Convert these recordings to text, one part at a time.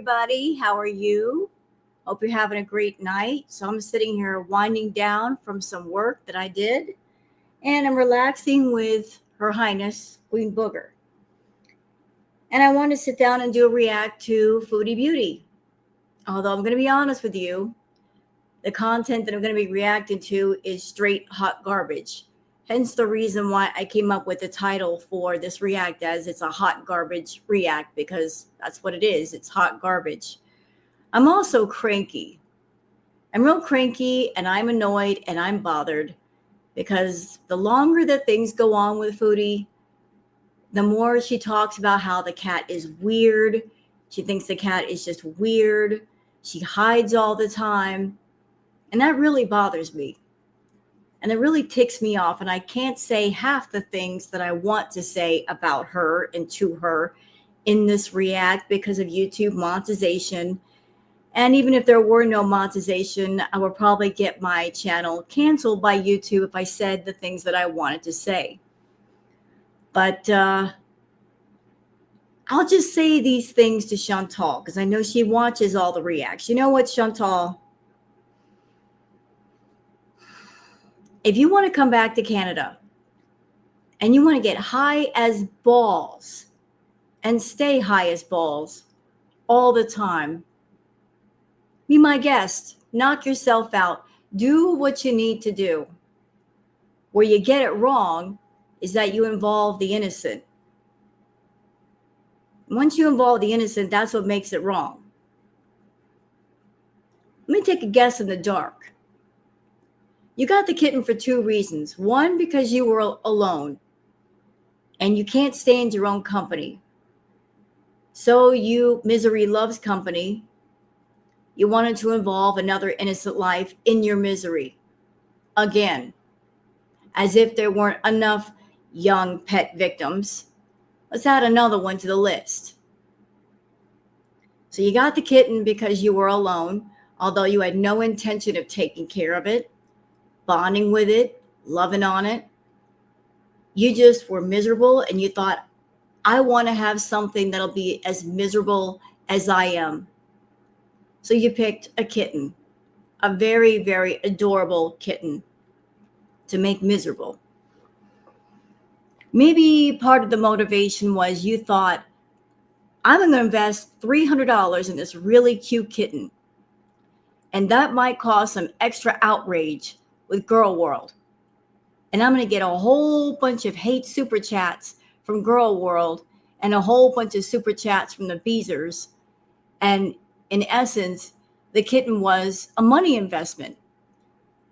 everybody. How are you? Hope you're having a great night. So, I'm sitting here winding down from some work that I did, and I'm relaxing with Her Highness Queen Booger. And I want to sit down and do a react to Foodie Beauty. Although I'm going to be honest with you, the content that I'm going to be reacting to is straight hot garbage. Hence the reason why I came up with the title for this react as it's a hot garbage react, because that's what it is. It's hot garbage. I'm also cranky. I'm real cranky and I'm annoyed and I'm bothered because the longer that things go on with Foodie, the more she talks about how the cat is weird. She thinks the cat is just weird. She hides all the time. And that really bothers me. And it really ticks me off. And I can't say half the things that I want to say about her and to her in this react because of YouTube monetization. And even if there were no monetization, I would probably get my channel canceled by YouTube if I said the things that I wanted to say. But I'll just say these things to Chantal because I know she watches all the reacts. You know what, Chantal? If you want to come back to Canada and you want to get high as balls and stay high as balls all the time, be my guest. Knock yourself out. Do what you need to do. Where you get it wrong is that you involve the innocent. Once you involve the innocent, that's what makes it wrong. Let me take a guess in the dark. You got the kitten for two reasons. One, because you were alone and you can't stand your own company. So misery loves company. You wanted to involve another innocent life in your misery. Again, as if there weren't enough young pet victims. Let's add another one to the list. So you got the kitten because you were alone, although you had no intention of taking care of it, bonding with it, loving on it. You just were miserable and you thought, I want to have something that'll be as miserable as I am. So you picked a kitten, a very, very adorable kitten to make miserable. Maybe part of the motivation was you thought, I'm going to invest $300 in this really cute kitten. And that might cause some extra outrage with Girl World. And I'm going to get a whole bunch of hate super chats from Girl World and a whole bunch of super chats from the Beezers. And in essence, the kitten was a money investment.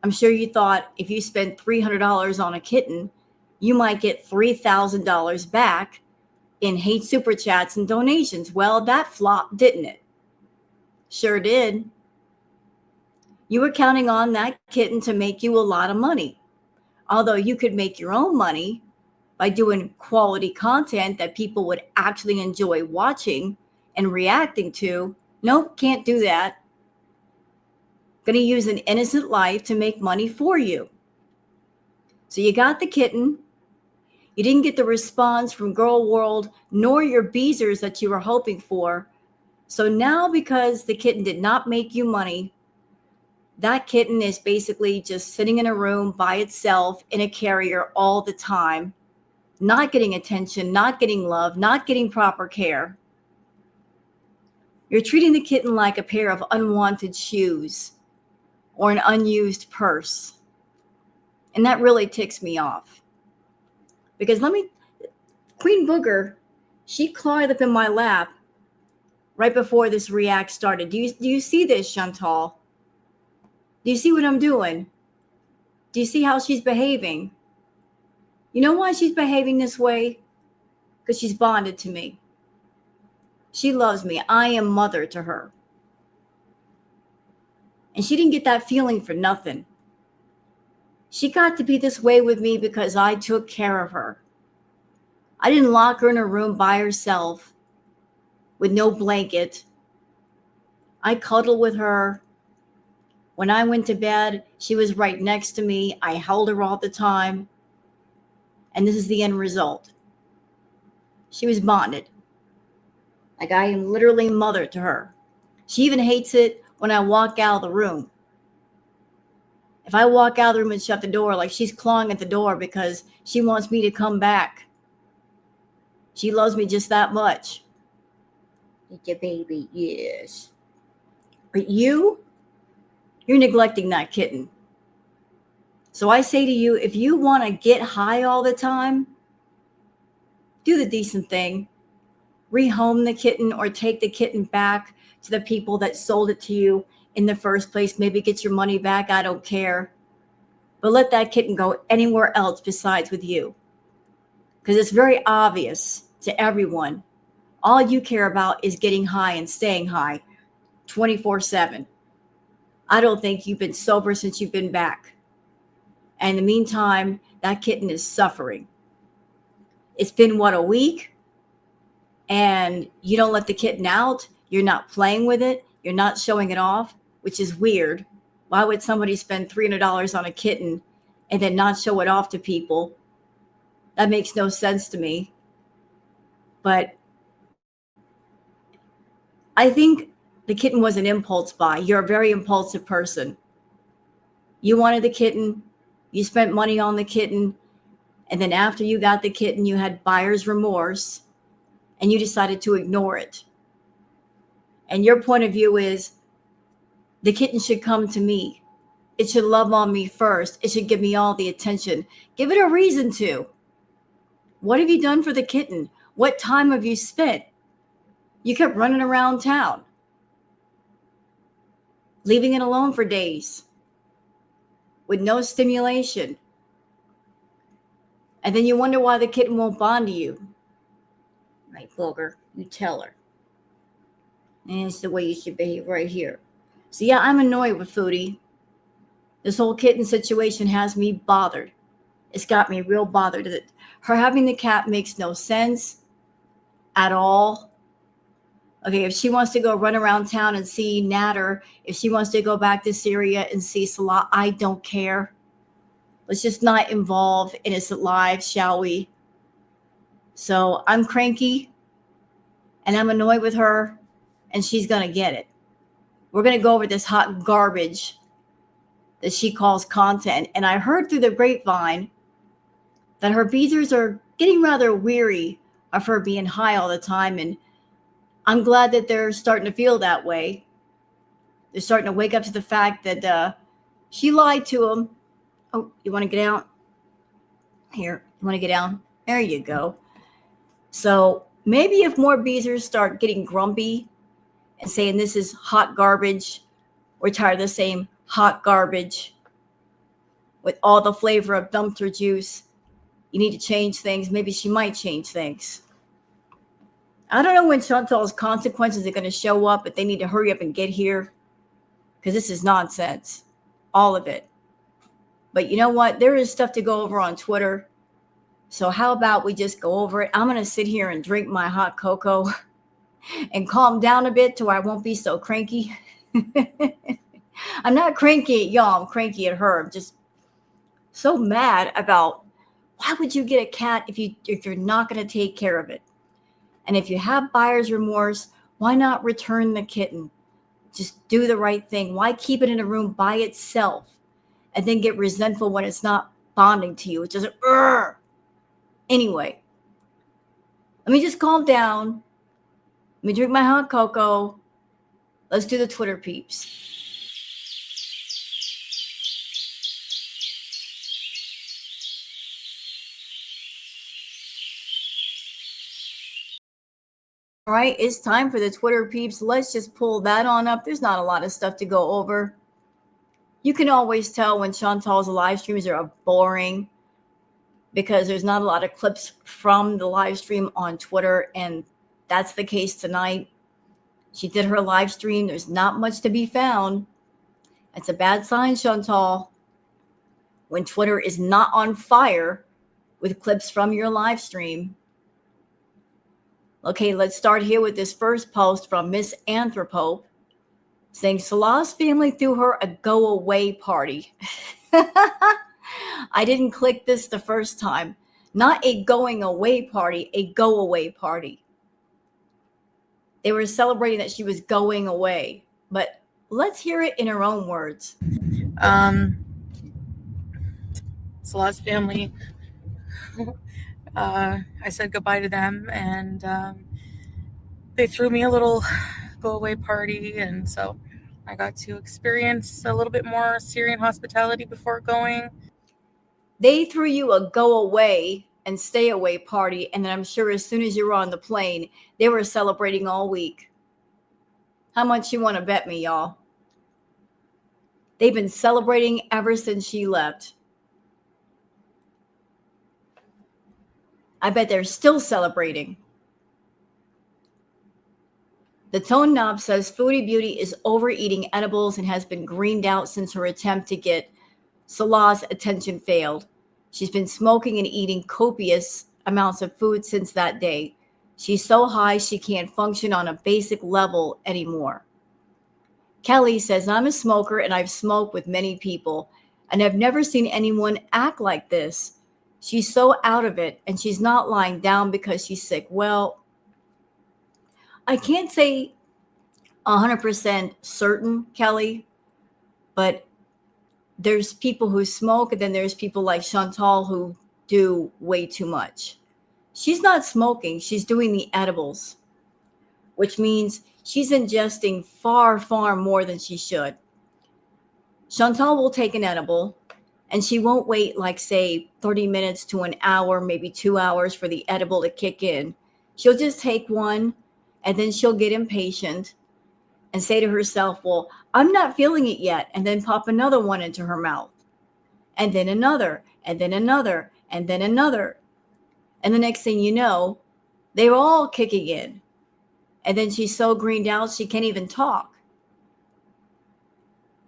I'm sure you thought if you spent $300 on a kitten, you might get $3,000 back in hate super chats and donations. Well, that flopped, didn't it? Sure did. You were counting on that kitten to make you a lot of money. Although you could make your own money by doing quality content that people would actually enjoy watching and reacting to. Nope, can't do that. Going to use an innocent life to make money for you. So you got the kitten. You didn't get the response from Girl World nor your Beezers that you were hoping for. So now, because the kitten did not make you money, that kitten is basically just sitting in a room by itself in a carrier all the time, not getting attention, not getting love, not getting proper care. You're treating the kitten like a pair of unwanted shoes or an unused purse. And that really ticks me off. Because Queen Booger, she climbed up in my lap right before this react started. Do you see this, Chantal? Do you see what I'm doing? Do you see how she's behaving? You know why she's behaving this way? Because she's bonded to me. She loves me. I am mother to her. And she didn't get that feeling for nothing. She got to be this way with me because I took care of her. I didn't lock her in a room by herself with no blanket. I cuddled with her. When I went to bed, she was right next to me. I held her all the time. And this is the end result. She was bonded. Like I am literally mother to her. She even hates it when I walk out of the room. If I walk out of the room and shut the door, like she's clawing at the door because she wants me to come back. She loves me just that much. It's a baby, yes. But you're neglecting that kitten. So I say to you, if you want to get high all the time, do the decent thing. Rehome the kitten or take the kitten back to the people that sold it to you in the first place. Maybe get your money back. I don't care. But let that kitten go anywhere else besides with you. Because it's very obvious to everyone. All you care about is getting high and staying high 24/7. I don't think you've been sober since you've been back. And in the meantime, that kitten is suffering. It's been, what, a week? And you don't let the kitten out. You're not playing with it. You're not showing it off, which is weird. Why would somebody spend $300 on a kitten and then not show it off to people? That makes no sense to me. But I think the kitten was an impulse buy. You're a very impulsive person. You wanted the kitten. You spent money on the kitten. And then after you got the kitten, you had buyer's remorse and you decided to ignore it. And your point of view is the kitten should come to me. It should love on me first. It should give me all the attention. Give it a reason to. What have you done for the kitten? What time have you spent? You kept running around town, leaving it alone for days with no stimulation. And then you wonder why the kitten won't bond to you. Right, Booger, you tell her. And it's the way you should behave right here. So yeah, I'm annoyed with Foodie. This whole kitten situation has me bothered. It's got me real bothered. Her having the cat makes no sense at all. Okay, if she wants to go run around town and see Natter, if she wants to go back to Syria and see Salah, I don't care. Let's just not involve innocent lives, shall we? So I'm cranky and I'm annoyed with her and she's going to get it. We're going to go over this hot garbage that she calls content. And I heard through the grapevine that her beezers are getting rather weary of her being high all the time. And I'm glad that they're starting to feel that way. They're starting to wake up to the fact that she lied to them. Oh, you want to get out? Here, you want to get down? There you go. So maybe if more beezers start getting grumpy and saying this is hot garbage, we're tired of the same hot garbage with all the flavor of dumpster juice, you need to change things. Maybe she might change things. I don't know when Chantal's consequences are going to show up, but they need to hurry up and get here because this is nonsense. All of it. But you know what? There is stuff to go over on Twitter. So how about we just go over it? I'm going to sit here and drink my hot cocoa and calm down a bit to where I won't be so cranky. I'm not cranky at y'all. I'm cranky at her. I'm just so mad about why would you get a cat if you're not going to take care of it? And if you have buyer's remorse, why not return the kitten? Just do the right thing. Why keep it in a room by itself and then get resentful when it's not bonding to you? It's just, Urgh. Anyway, let me just calm down. Let me drink my hot cocoa. Let's do the Twitter peeps. All right, it's time for the Twitter peeps. Let's just pull that on up. There's not a lot of stuff to go over. You can always tell when Chantal's live streams are boring because there's not a lot of clips from the live stream on Twitter, and that's the case tonight. She did her live stream. There's not much to be found. It's a bad sign, Chantal, when Twitter is not on fire with clips from your live stream. Okay, let's start here with this first post from Miss Anthropope saying Salah's family threw her a go-away party. I didn't click this the first time. Not a going away party, a go-away party. They were celebrating that she was going away. But let's hear it in her own words. Salah's family, I said goodbye to them, and they threw me a little go away party, and so I got to experience a little bit more Syrian hospitality before going. They threw you a go away and stay away party. And then I'm sure as soon as you were on the plane, they were celebrating all week. How much you want to bet me, y'all? They've been celebrating ever since she left. I bet they're still celebrating. The Tone Knob says Foodie Beauty is overeating edibles and has been greened out since her attempt to get Salah's attention failed. She's been smoking and eating copious amounts of food since that day. She's so high she can't function on a basic level anymore. Kelly says, I'm a smoker and I've smoked with many people, and I've never seen anyone act like this. She's so out of it, and she's not lying down because she's sick. Well, I can't say 100% certain, Kelly, but there's people who smoke, and then there's people like Chantal who do way too much. She's not smoking, she's doing the edibles, which means she's ingesting far, far more than she should. Chantal will take an edible, and she won't wait like, say, 30 minutes to an hour, maybe 2 hours for the edible to kick in. She'll just take one, and then she'll get impatient and say to herself, well, I'm not feeling it yet, and then pop another one into her mouth, and then another, and then another, and then another. And the next thing you know, they're all kicking in. And then she's so greened out, she can't even talk.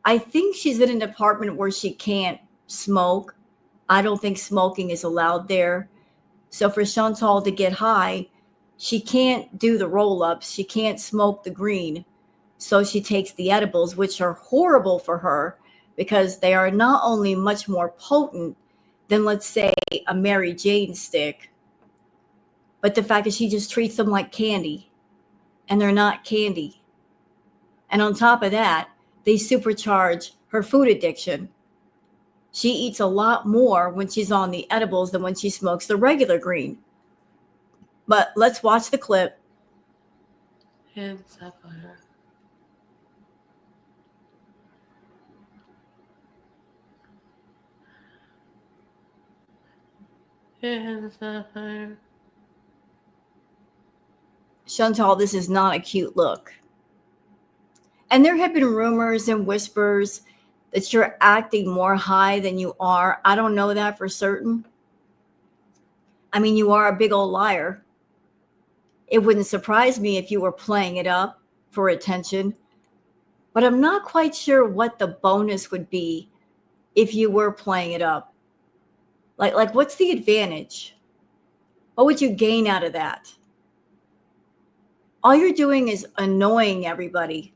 I think she's in an apartment where she can't smoke. I don't think smoking is allowed there. So for Chantal to get high, she can't do the roll-ups. She can't smoke the green. So she takes the edibles, which are horrible for her because they are not only much more potent than, let's say, a Mary Jane stick, but the fact that she just treats them like candy, and they're not candy. And on top of that, they supercharge her food addiction. She eats a lot more when she's on the edibles than when she smokes the regular green. But let's watch the clip. And Sapphire. And Sapphire. Chantal, this is not a cute look. And there have been rumors and whispers that you're acting more high than you are. I don't know that for certain. I mean, you are a big old liar. It wouldn't surprise me if you were playing it up for attention. But I'm not quite sure what the bonus would be if you were playing it up. Like what's the advantage? What would you gain out of that? All you're doing is annoying everybody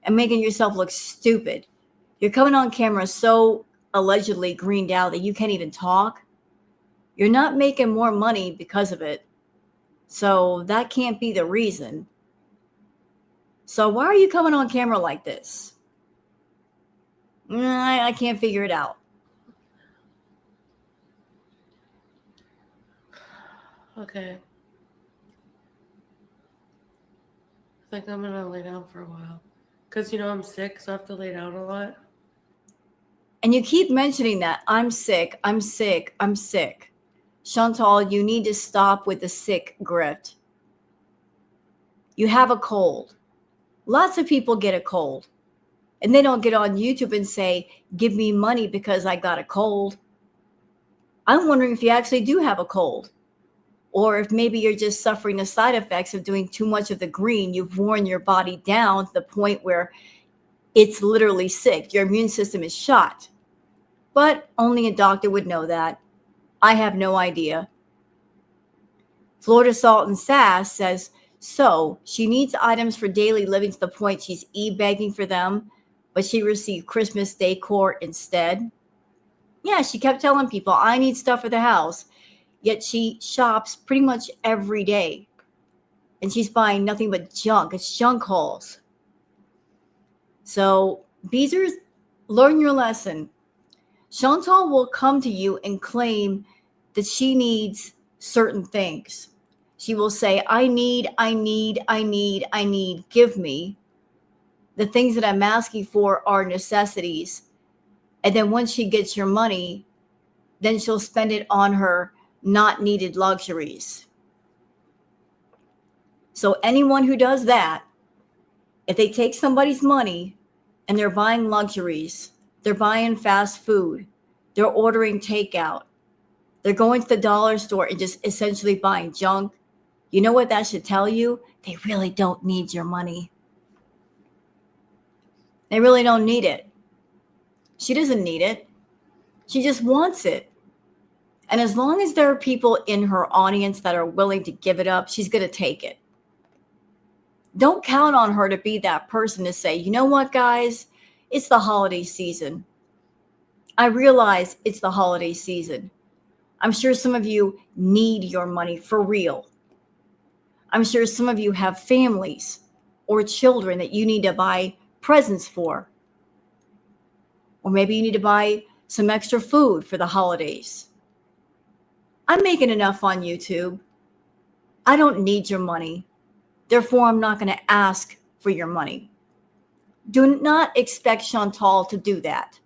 and making yourself look stupid. You're coming on camera so allegedly greened out that you can't even talk. You're not making more money because of it. So that can't be the reason. So why are you coming on camera like this? I can't figure it out. Okay. I think I'm gonna lay down for a while. Because, I'm sick, so I have to lay down a lot. And you keep mentioning that. I'm sick, I'm sick, I'm sick. Chantal, you need to stop with the sick grift. You have a cold. Lots of people get a cold. And they don't get on YouTube and say, give me money because I got a cold. I'm wondering if you actually do have a cold. Or if maybe you're just suffering the side effects of doing too much of the green. You've worn your body down to the point where it's literally sick. Your immune system is shot. But only a doctor would know that. I have no idea. Florida Salt and Sass says, so she needs items for daily living to the point she's e-begging for them, but she received Christmas decor instead. Yeah, she kept telling people, I need stuff for the house. Yet she shops pretty much every day. and she's buying nothing but junk. It's junk hauls. So, Beezers, learn your lesson. Chantal will come to you and claim that she needs certain things. She will say, I need, give me. The things that I'm asking for are necessities. And then once she gets your money, then she'll spend it on her not needed luxuries. So anyone who does that, if they take somebody's money and they're buying luxuries, they're buying fast food, they're ordering takeout, they're going to the dollar store and just essentially buying junk, you know what that should tell you? They really don't need your money. They really don't need it. She doesn't need it. She just wants it. And as long as there are people in her audience that are willing to give it up, she's going to take it. Don't count on her to be that person to say, you know what, guys? It's the holiday season. I realize it's the holiday season. I'm sure some of you need your money for real. I'm sure some of you have families or children that you need to buy presents for. Or maybe you need to buy some extra food for the holidays. I'm making enough on YouTube. I don't need your money. Therefore, I'm not going to ask for your money. Do not expect Chantal to do that.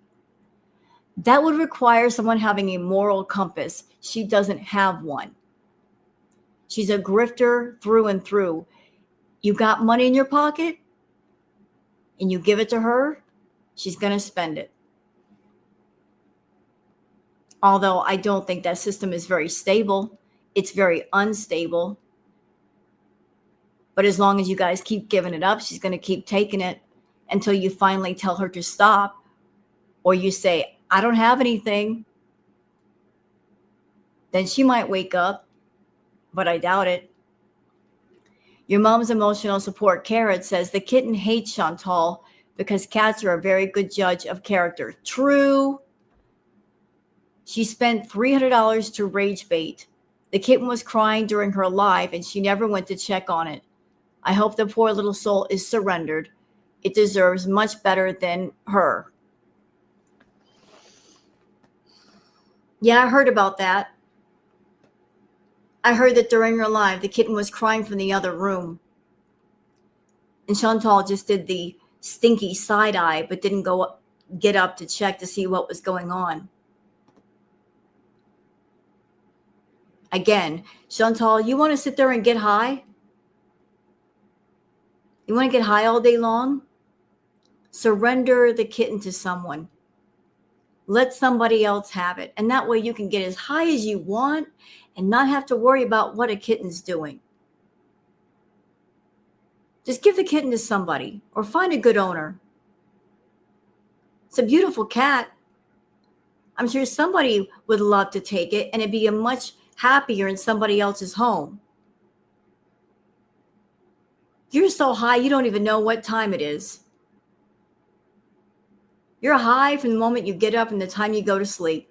That would require someone having a moral compass. She doesn't have one. She's a grifter through and through. You got money in your pocket and you give it to her, she's going to spend it. Although I don't think that system is very stable. It's very unstable. But as long as you guys keep giving it up, she's going to keep taking it until you finally tell her to stop. Or you say, I don't have anything. Then she might wake up, but I doubt it. Your mom's emotional support, Carrot, says the kitten hates Chantal because cats are a very good judge of character. True. She spent $300 to rage bait. The kitten was crying during her live and she never went to check on it. I hope the poor little soul is surrendered. It deserves much better than her. Yeah, I heard about that. I heard that during her live, the kitten was crying from the other room. And Chantal just did the stinky side eye, but didn't get up to check to see what was going on. Again, Chantal, you want to sit there and get high? You want to get high all day long? Surrender the kitten to someone. Let somebody else have it. And that way you can get as high as you want and not have to worry about what a kitten's doing. Just give the kitten to somebody or find a good owner. It's a beautiful cat. I'm sure somebody would love to take it and it'd be a much happier in somebody else's home. You're so high you don't even know what time it is. You're high from the moment you get up and the time you go to sleep.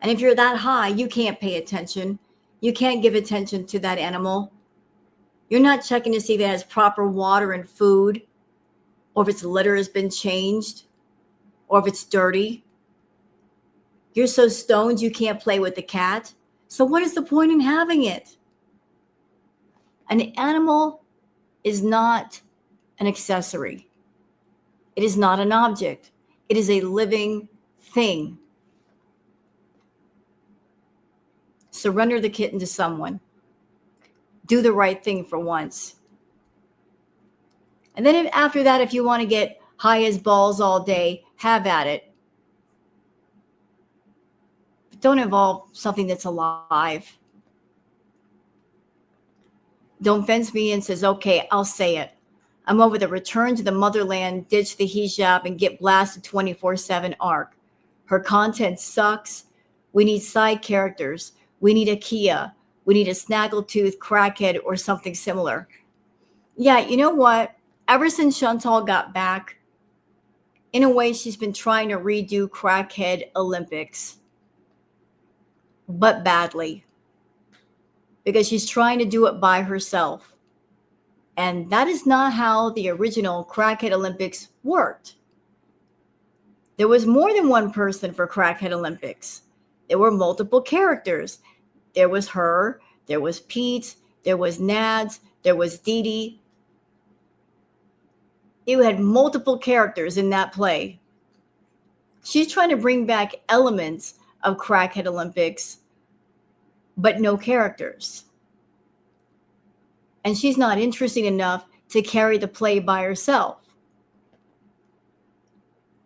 And if you're that high, you can't pay attention. You can't give attention to that animal. You're not checking to see if it has proper water and food, or if its litter has been changed, or if it's dirty. You're so stoned you can't play with the cat. So what is the point in having it? An animal is not an accessory. It is not an object. It is a living thing. Surrender the kitten to someone. Do the right thing for once. And then after that, if you want to get high as balls all day, have at it. But don't involve something that's alive. Don't fence me in, says, okay, I'll say it. I'm over the return to the motherland, ditch the hijab, and get blasted 24/7 arc. Her content sucks. We need side characters. We need a Kia. We need a snaggletooth crackhead or something similar. Yeah, you know what? Ever since Chantal got back, in a way, she's been trying to redo Crackhead Olympics, but badly. because she's trying to do it by herself. And that is not how the original Crackhead Olympics worked. There was more than one person for Crackhead Olympics. There were multiple characters. There was her, there was Pete, there was Nads, there was Dee Dee. You had multiple characters in that play. She's trying to bring back elements of Crackhead Olympics, but no characters. And she's not interesting enough to carry the play by herself.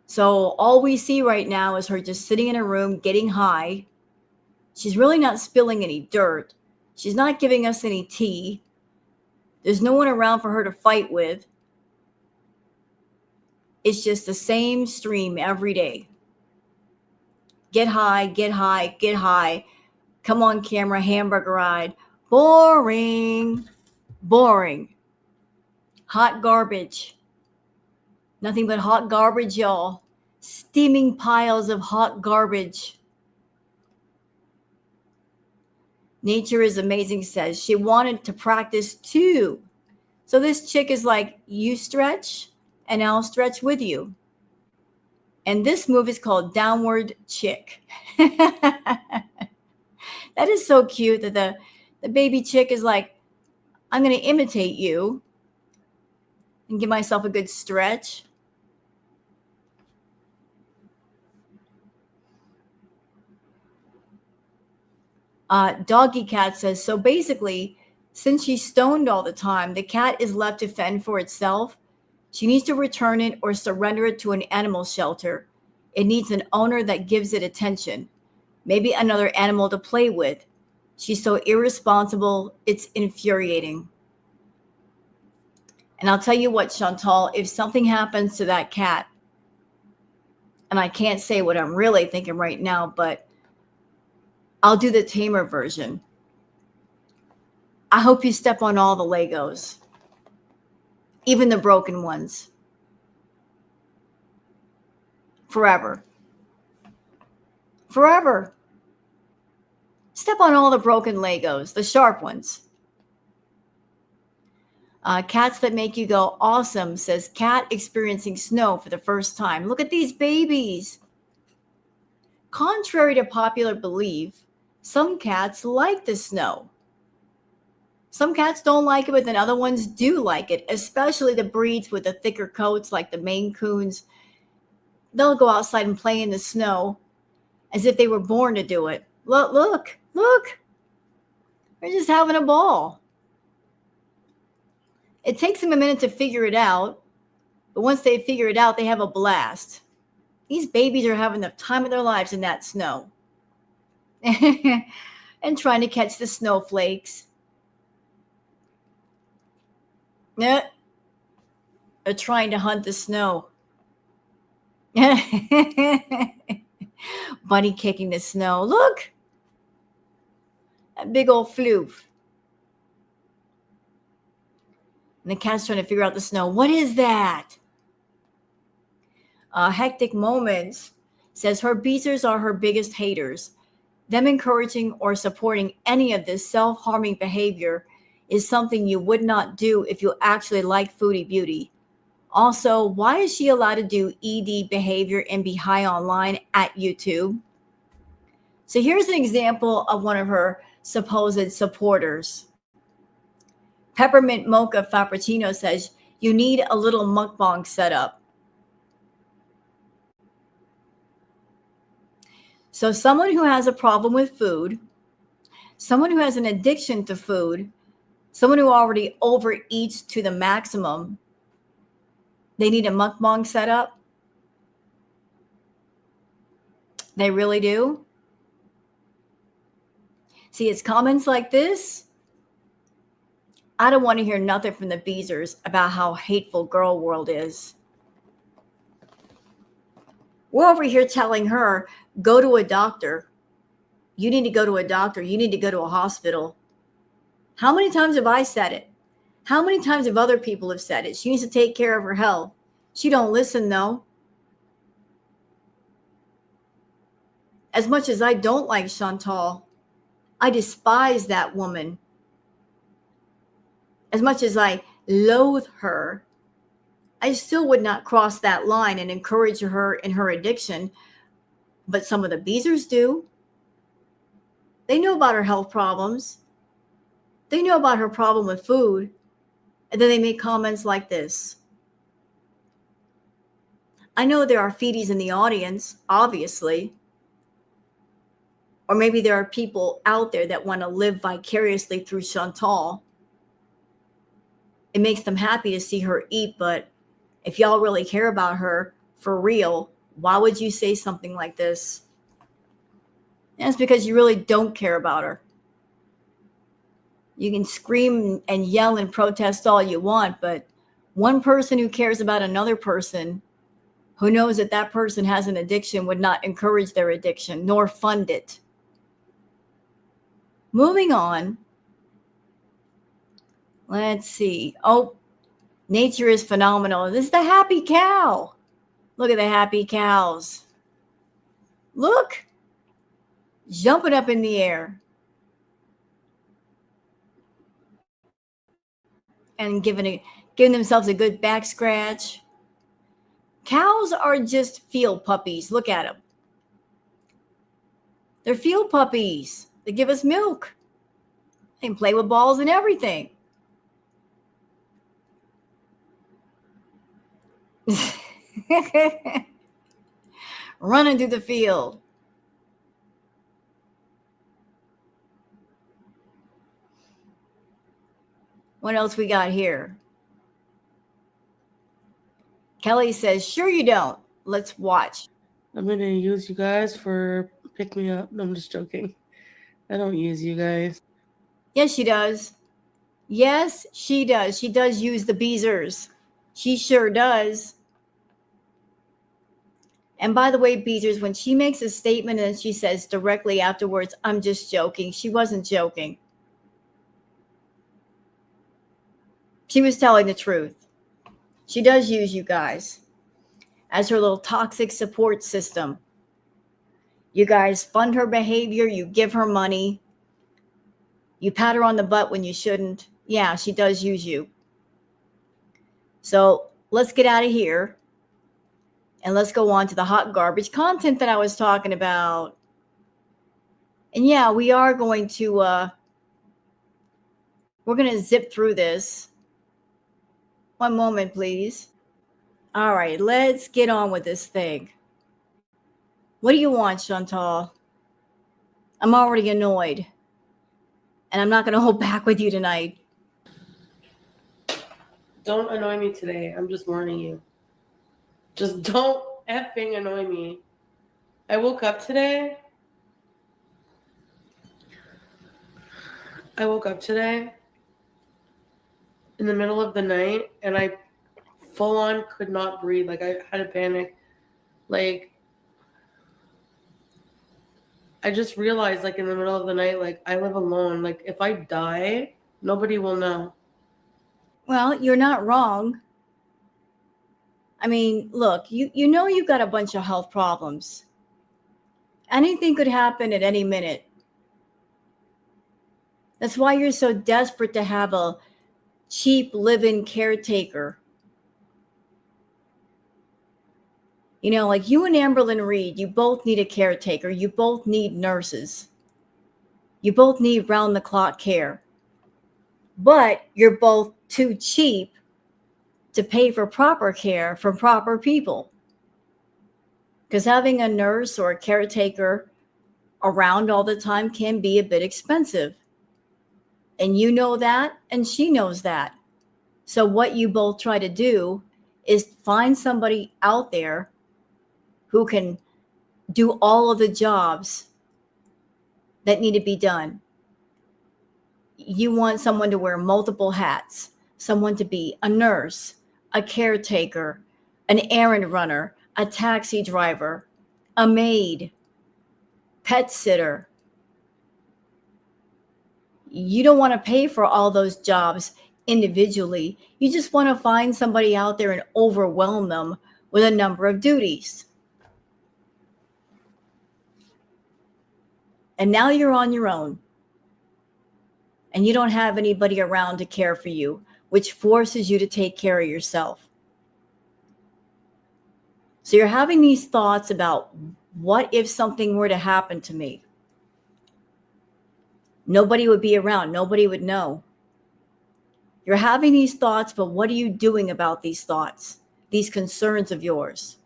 So all we see right now is her just sitting in her room getting high. She's really not spilling any dirt. She's not giving us any tea. There's no one around for her to fight with. It's just the same stream every day. Get high, get high, get high. Come on camera, hamburger ride. Boring. Boring. Hot garbage. Nothing but hot garbage, y'all. Steaming piles of hot garbage. Nature is amazing says she wanted to practice too. So this chick is like, you stretch and I'll stretch with you. And this move is called Downward Chick. That is so cute that the baby chick is like, I'm going to imitate you and give myself a good stretch. Doggy Cat says, so basically, since she's stoned all the time, the cat is left to fend for itself. She needs to return it or surrender it to an animal shelter. It needs an owner that gives it attention, maybe another animal to play with. She's so irresponsible, it's infuriating. And I'll tell you what, Chantal, if something happens to that cat, and I can't say what I'm really thinking right now, but I'll do the tamer version. I hope you step on all the Legos, even the broken ones. Forever. Forever. Step on all the broken Legos, the sharp ones. Cats that make you go awesome says cat experiencing snow for the first time. Look at these babies. Contrary to popular belief, some cats like the snow. Some cats don't like it, but then other ones do like it, especially the breeds with the thicker coats like the Maine Coons. They'll go outside and play in the snow as if they were born to do it. Look, look, look. They're just having a ball. It takes them a minute to figure it out, but once they figure it out, they have a blast. These babies are having the time of their lives in that snow and trying to catch the snowflakes. Yeah, they're trying to hunt the snow. Bunny kicking the snow. Look, that big old floof. And the cat's trying to figure out the snow. What is that? Hectic Moments says her beezers are her biggest haters. Them encouraging or supporting any of this self-harming behavior is something you would not do if you actually like Foodie Beauty. Also, why is she allowed to do ED behavior and be high online at YouTube? So here's an example of one of her supposed supporters. Peppermint Mocha Frappuccino says, you need a little mukbang setup. So someone who has a problem with food, someone who has an addiction to food, someone who already overeats to the maximum, they need a mukbang setup. They really do. See, it's comments like this. I don't want to hear nothing from the Beezers about how hateful Girl World is. We're over here telling her, go to a doctor. You need to go to a doctor. You need to go to a hospital. How many times have I said it? How many times have other people have said it? She needs to take care of her health. She don't listen, though. As much as I don't like Chantal, I despise that woman. As much as I loathe her, I still would not cross that line and encourage her in her addiction. But some of the Beezers do. They know about her health problems. They know about her problem with food. And then they make comments like this. I know there are feedies in the audience, obviously. Or maybe there are people out there that want to live vicariously through Chantal. It makes them happy to see her eat, but if y'all really care about her for real, why would you say something like this? And it's because you really don't care about her. You can scream and yell and protest all you want, but one person who cares about another person, who knows that that person has an addiction, would not encourage their addiction nor fund it. Moving on. Let's see. Oh, nature is phenomenal. This is the happy cow. Look at the happy cows. Look. Jumping up in the air. And giving themselves a good back scratch. Cows are just field puppies. Look at them. They're field puppies. They give us milk. They can play with balls and everything. Running through the field. What else we got here? Kelly says, sure you don't. Let's watch. I'm going to use you guys for pick me up. No, I'm just joking. I don't use you guys. Yes, she does. Yes, she does. She does use the Beezers. She sure does. And by the way, Beezers, when she makes a statement and she says directly afterwards, I'm just joking, she wasn't joking. She was telling the truth. She does use you guys as her little toxic support system. You guys fund her behavior. You give her money. You pat her on the butt when you shouldn't. Yeah, she does use you. So let's get out of here. And let's go on to the hot garbage content that I was talking about. And yeah, we are going to, we're going to zip through this. One moment, please. All right, let's get on with this thing. What do you want, Chantal? I'm already annoyed. And I'm not going to hold back with you tonight. Don't annoy me today. I'm just warning you. Just don't effing annoy me. I woke up today. In the middle of the night, and I full on could not breathe. Like, I had a panic. Like, I just realized, like, in the middle of the night, like, I live alone. Like, if I die, nobody will know. Well, you're not wrong. I mean, look, you know you've got a bunch of health problems. Anything could happen at any minute. That's why you're so desperate to have a cheap live-in caretaker. You know, like you and Amberlyn Reed, you both need a caretaker. You both need nurses. You both need round-the-clock care. But you're both too cheap to pay for proper care from proper people. Because having a nurse or a caretaker around all the time can be a bit expensive. And you know that, and she knows that. So what you both try to do is find somebody out there who can do all of the jobs that need to be done. You want someone to wear multiple hats, someone to be a nurse, a caretaker, an errand runner, a taxi driver, a maid, pet sitter. You don't want to pay for all those jobs individually. You just want to find somebody out there and overwhelm them with a number of duties. And now you're on your own. and you don't have anybody around to care for you, which forces you to take care of yourself. So you're having these thoughts about, what if something were to happen to me? Nobody would be around. Nobody would know. You're having these thoughts, but what are you doing about these thoughts, these concerns of yours?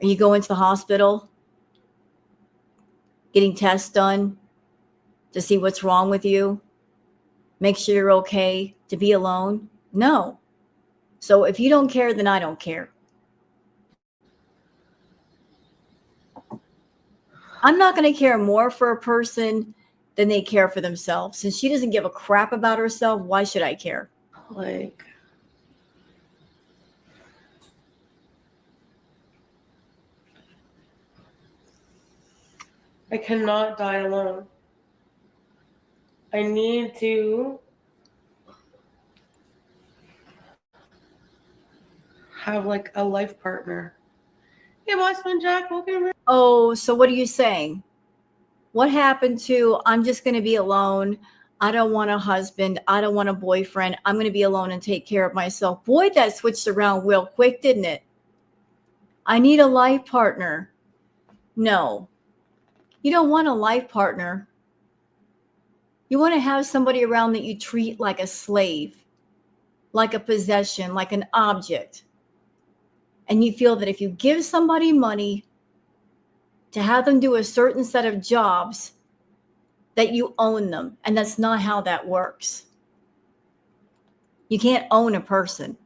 Are you going to the hospital, getting tests done to see what's wrong with you? Make sure you're okay to be alone? No. So if you don't care, then I don't care. I'm not going to care more for a person than they care for themselves. Since she doesn't give a crap about herself, why should I care? Like, I cannot die alone. I need to have like a life partner. Hey, Bossman Jack, welcome. Oh, so what are you saying? What happened to, I'm just going to be alone. I don't want a husband. I don't want a boyfriend. I'm going to be alone and take care of myself. Boy, that switched around real quick, didn't it? I need a life partner. No, you don't want a life partner. You want to have somebody around that you treat like a slave, like a possession, like an object. And you feel that if you give somebody money to have them do a certain set of jobs, that you own them. And that's not how that works. You can't own a person.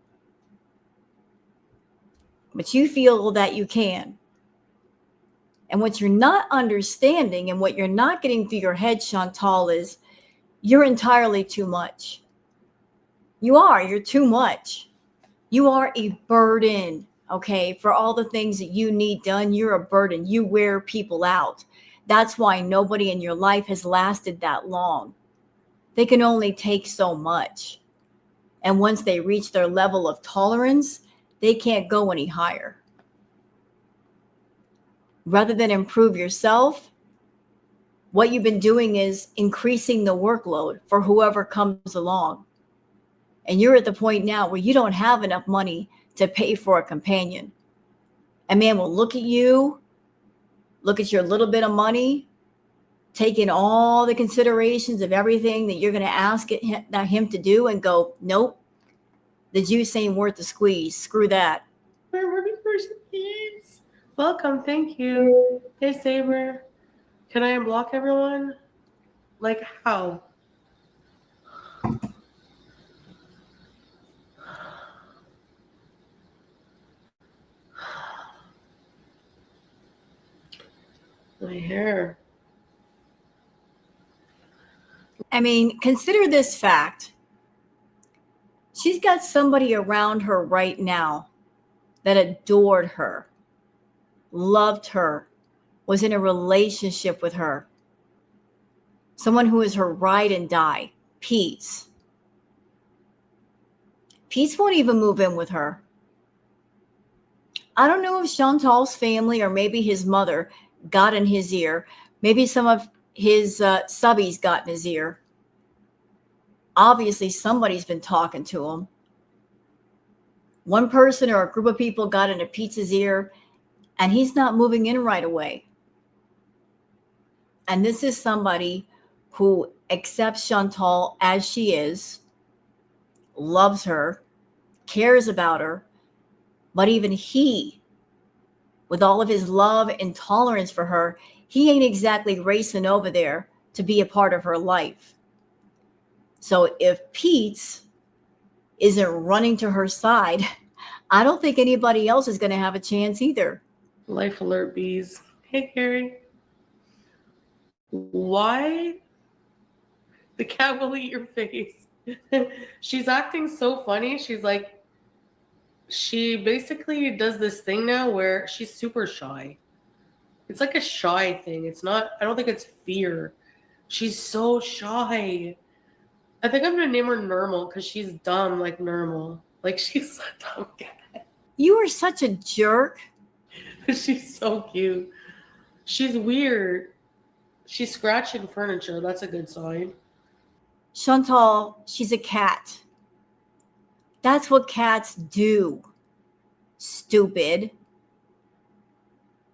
But you feel that you can. And what you're not understanding and what you're not getting through your head, Chantal, is you're entirely too much. You are. You're too much. You are a burden, okay? For all the things that you need done, you're a burden. You wear people out. That's why nobody in your life has lasted that long. They can only take so much. And once they reach their level of tolerance, they can't go any higher. Rather than improve yourself, what you've been doing is increasing the workload for whoever comes along. And you're at the point now where you don't have enough money to pay for a companion. A man will look at you, look at your little bit of money, take in all the considerations of everything that you're going to ask him to do and go, nope, the juice ain't worth the squeeze. Screw that. Welcome, thank you. Hey, Saber. Can I unblock everyone? Like, how? My hair. I mean, consider this fact. She's got somebody around her right now that adored her, loved her, was in a relationship with her. Someone who is her ride and die, Pete's. Pete's won't even move in with her. I don't know if Chantal's family or maybe his mother got in his ear. Maybe some of his subbies got in his ear. Obviously, somebody's been talking to him. One person or a group of people got into Pete's ear, and he's not moving in right away. And this is somebody who accepts Chantal as she is, loves her, cares about her, but even he, with all of his love and tolerance for her, he ain't exactly racing over there to be a part of her life. So if Pete's isn't running to her side, I don't think anybody else is going to have a chance either. Life alert bees. Hey, Carrie. Why? The cat will eat your face. She's acting so funny. She's like, she basically does this thing now where she's super shy. It's like a shy thing. It's not, I don't think it's fear. She's so shy. I think I'm going to name her Normal because she's dumb like Normal. Like, she's a dumb cat. You are such a jerk. She's so cute. She's weird. She's scratching furniture. That's a good sign. Chantal, she's a cat. That's what cats do. Stupid.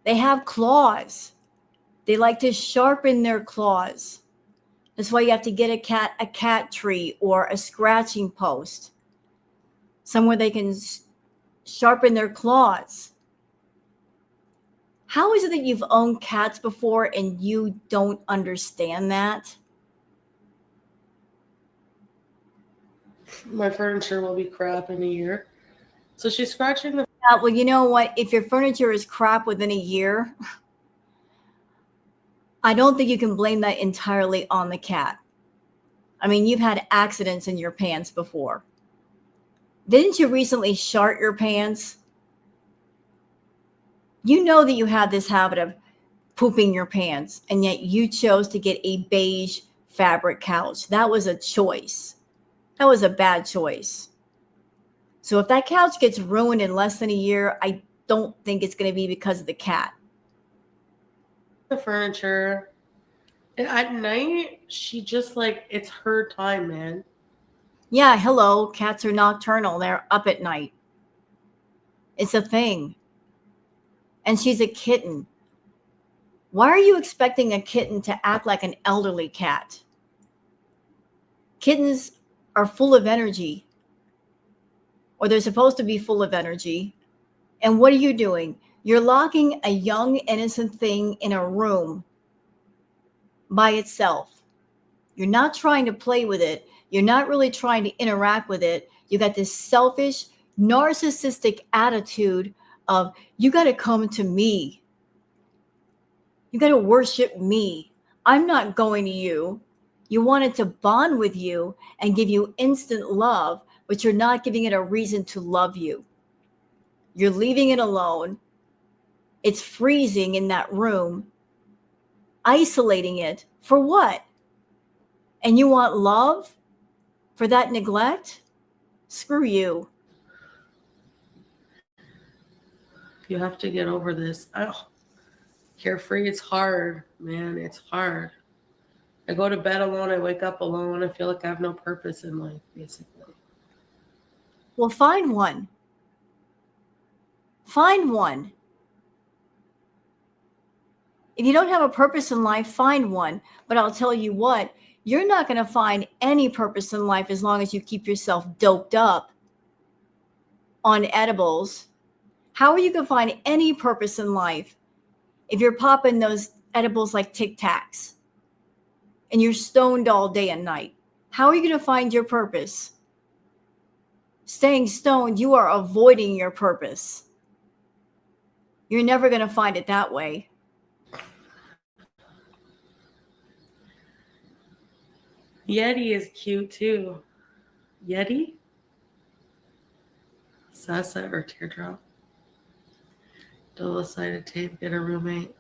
They have claws. They like to sharpen their claws. That's why you have to get a cat tree or a scratching post, somewhere they can sharpen their claws. How is it that you've owned cats before and you don't understand that? My furniture will be crap in a year. So she's scratching the. Well, you know what? If your furniture is crap within a year, I don't think you can blame that entirely on the cat. I mean, you've had accidents in your pants before. Didn't you recently shart your pants? You know that you had this habit of pooping your pants, and yet you chose to get a beige fabric couch. That was a choice. That was a bad choice. So if that couch gets ruined in less than a year, I don't think it's going to be because of the cat. The furniture. And at night, she just like, it's her time, man. Yeah, hello. Cats are nocturnal. They're up at night. It's a thing. And she's a kitten. Why are you expecting a kitten to act like an elderly cat? Kittens are full of energy, or they're supposed to be full of energy. And what are you doing? You're locking a young, innocent thing in a room by itself. You're not trying to play with it. You're not really trying to interact with it. You got this selfish, narcissistic attitude of, you got to come to me. You got to worship me. I'm not going to you. You want it to bond with you and give you instant love, but you're not giving it a reason to love you. You're leaving it alone. It's freezing in that room, isolating it for what? And you want love for that neglect? Screw you. You have to get over this. Oh, carefree, it's hard, man. It's hard. I go to bed alone. I wake up alone. I feel like I have no purpose in life, basically. Well, find one. Find one. If you don't have a purpose in life, find one. But I'll tell you what, you're not going to find any purpose in life as long as you keep yourself doped up on edibles. How are you going to find any purpose in life if you're popping those edibles like Tic Tacs and you're stoned all day and night? How are you going to find your purpose? Staying stoned, you are avoiding your purpose. You're never going to find it that way. Yeti is cute too. Yeti? Sasa or Teardrop? Double-sided tape, get a roommate.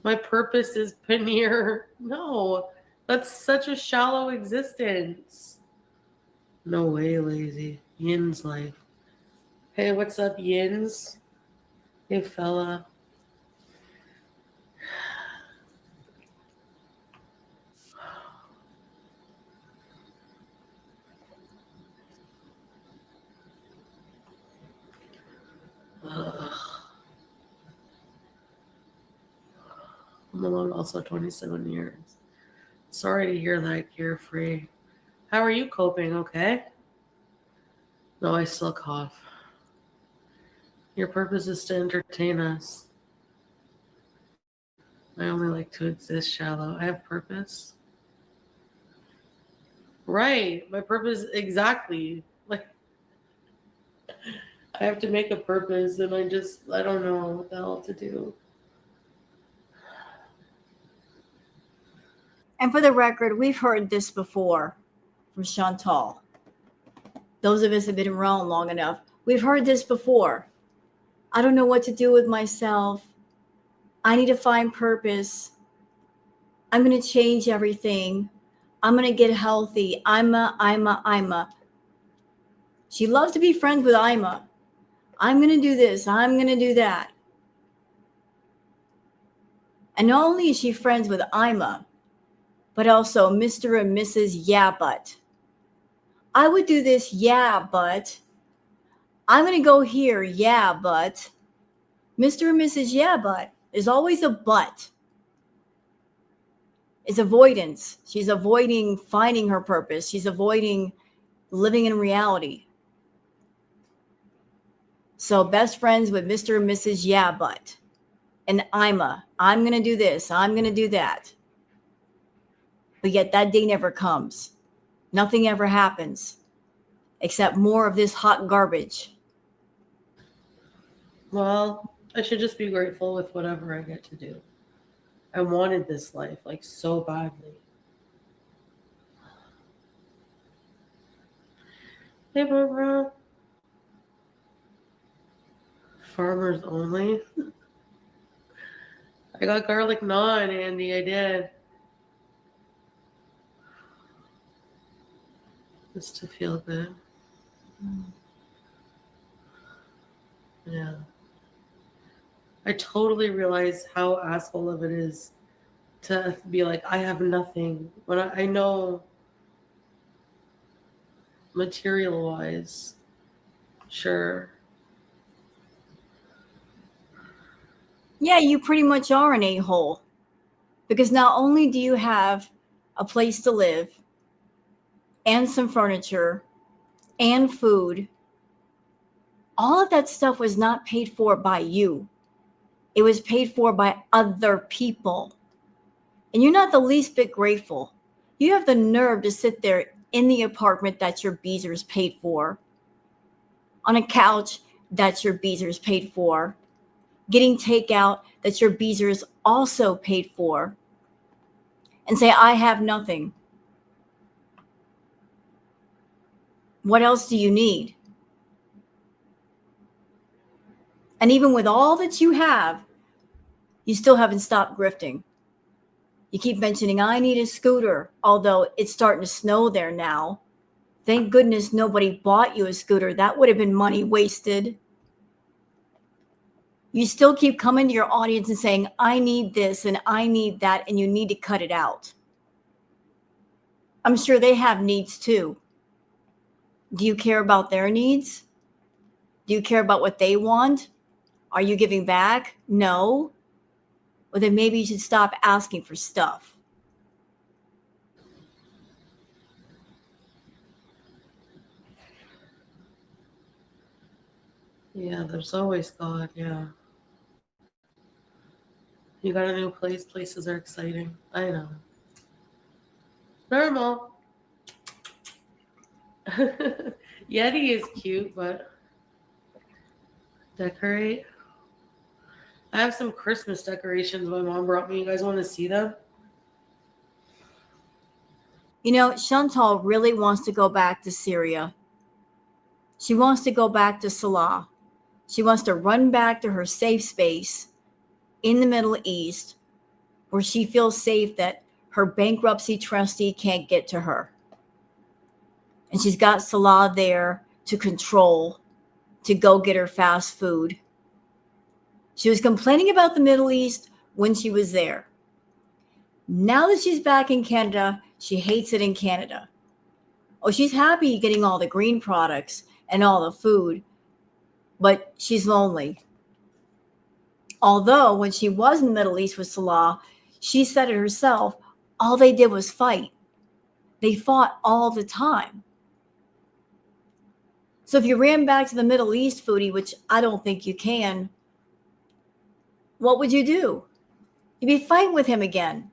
My purpose is paneer. No, that's such a shallow existence. No way, lazy. Yin's life. Hey, what's up, Yins? Hey, fella. Ugh. I'm alone also 27 years. Sorry to hear that, Carefree. How are you coping, okay? No, I still cough. Your purpose is to entertain us. I only like to exist shallow. I have purpose. Right. My purpose, exactly. Like, I have to make a purpose and I don't know what the hell to do. And for the record, we've heard this before from Chantal. Those of us have been around long enough. We've heard this before. I don't know what to do with myself. I need to find purpose. I'm going to change everything. I'm going to get healthy. Ima. She loves to be friends with Ima. I'm going to do this. I'm going to do that. And not only is she friends with Ima, but also Mr. and Mrs. Yeah, but. I would do this, yeah, but. I'm going to go here, yeah, but. Mr. and Mrs. Yeah, but. There's always a but. It's avoidance. She's avoiding finding her purpose. She's avoiding living in reality. So best friends with Mr. and Mrs. Yeah, but. And Ima, I'm going to do this. I'm going to do that. But yet that day never comes. Nothing ever happens except more of this hot garbage. Well, I should just be grateful with whatever I get to do. I wanted this life like so badly. Hey, Barbara. Farmers only. I got garlic naan, Andy. I did. Just to feel good. Yeah. I totally realize how asshole of it is to be like, I have nothing. When I know material wise, sure. Yeah, you pretty much are an a-hole. Because not only do you have a place to live and some furniture and food, all of that stuff was not paid for by you. It was paid for by other people. And you're not the least bit grateful. You have the nerve to sit there in the apartment that your Beezers paid for, on a couch that your Beezers paid for, getting takeout that your Beezers also paid for, and say, I have nothing. What else do you need? And even with all that you have, you still haven't stopped grifting. You keep mentioning, I need a scooter, although it's starting to snow there now. Thank goodness nobody bought you a scooter. That would have been money wasted. You still keep coming to your audience and saying, I need this and I need that, and you need to cut it out. I'm sure they have needs too. Do you care about their needs? Do you care about what they want? Are you giving back? No. Well, then maybe you should stop asking for stuff. Yeah, there's always God, yeah. You got a new place. Places are exciting. I know. Normal. Yeti is cute, but decorate. I have some Christmas decorations my mom brought me. You guys want to see them? You know, Chantal really wants to go back to Syria. She wants to go back to Salah. She wants to run back to her safe space in the Middle East where she feels safe that her bankruptcy trustee can't get to her. And she's got Salah there to control, to go get her fast food. She was complaining about the Middle East when she was there. Now that she's back in Canada, she hates it in Canada. Oh, she's happy getting all the green products and all the food, but she's lonely. Although when she was in the Middle East with Salah, she said it herself, all they did was fight. They fought all the time. So if you ran back to the Middle East, Foodie, which I don't think you can, what would you do? You'd be fighting with him again.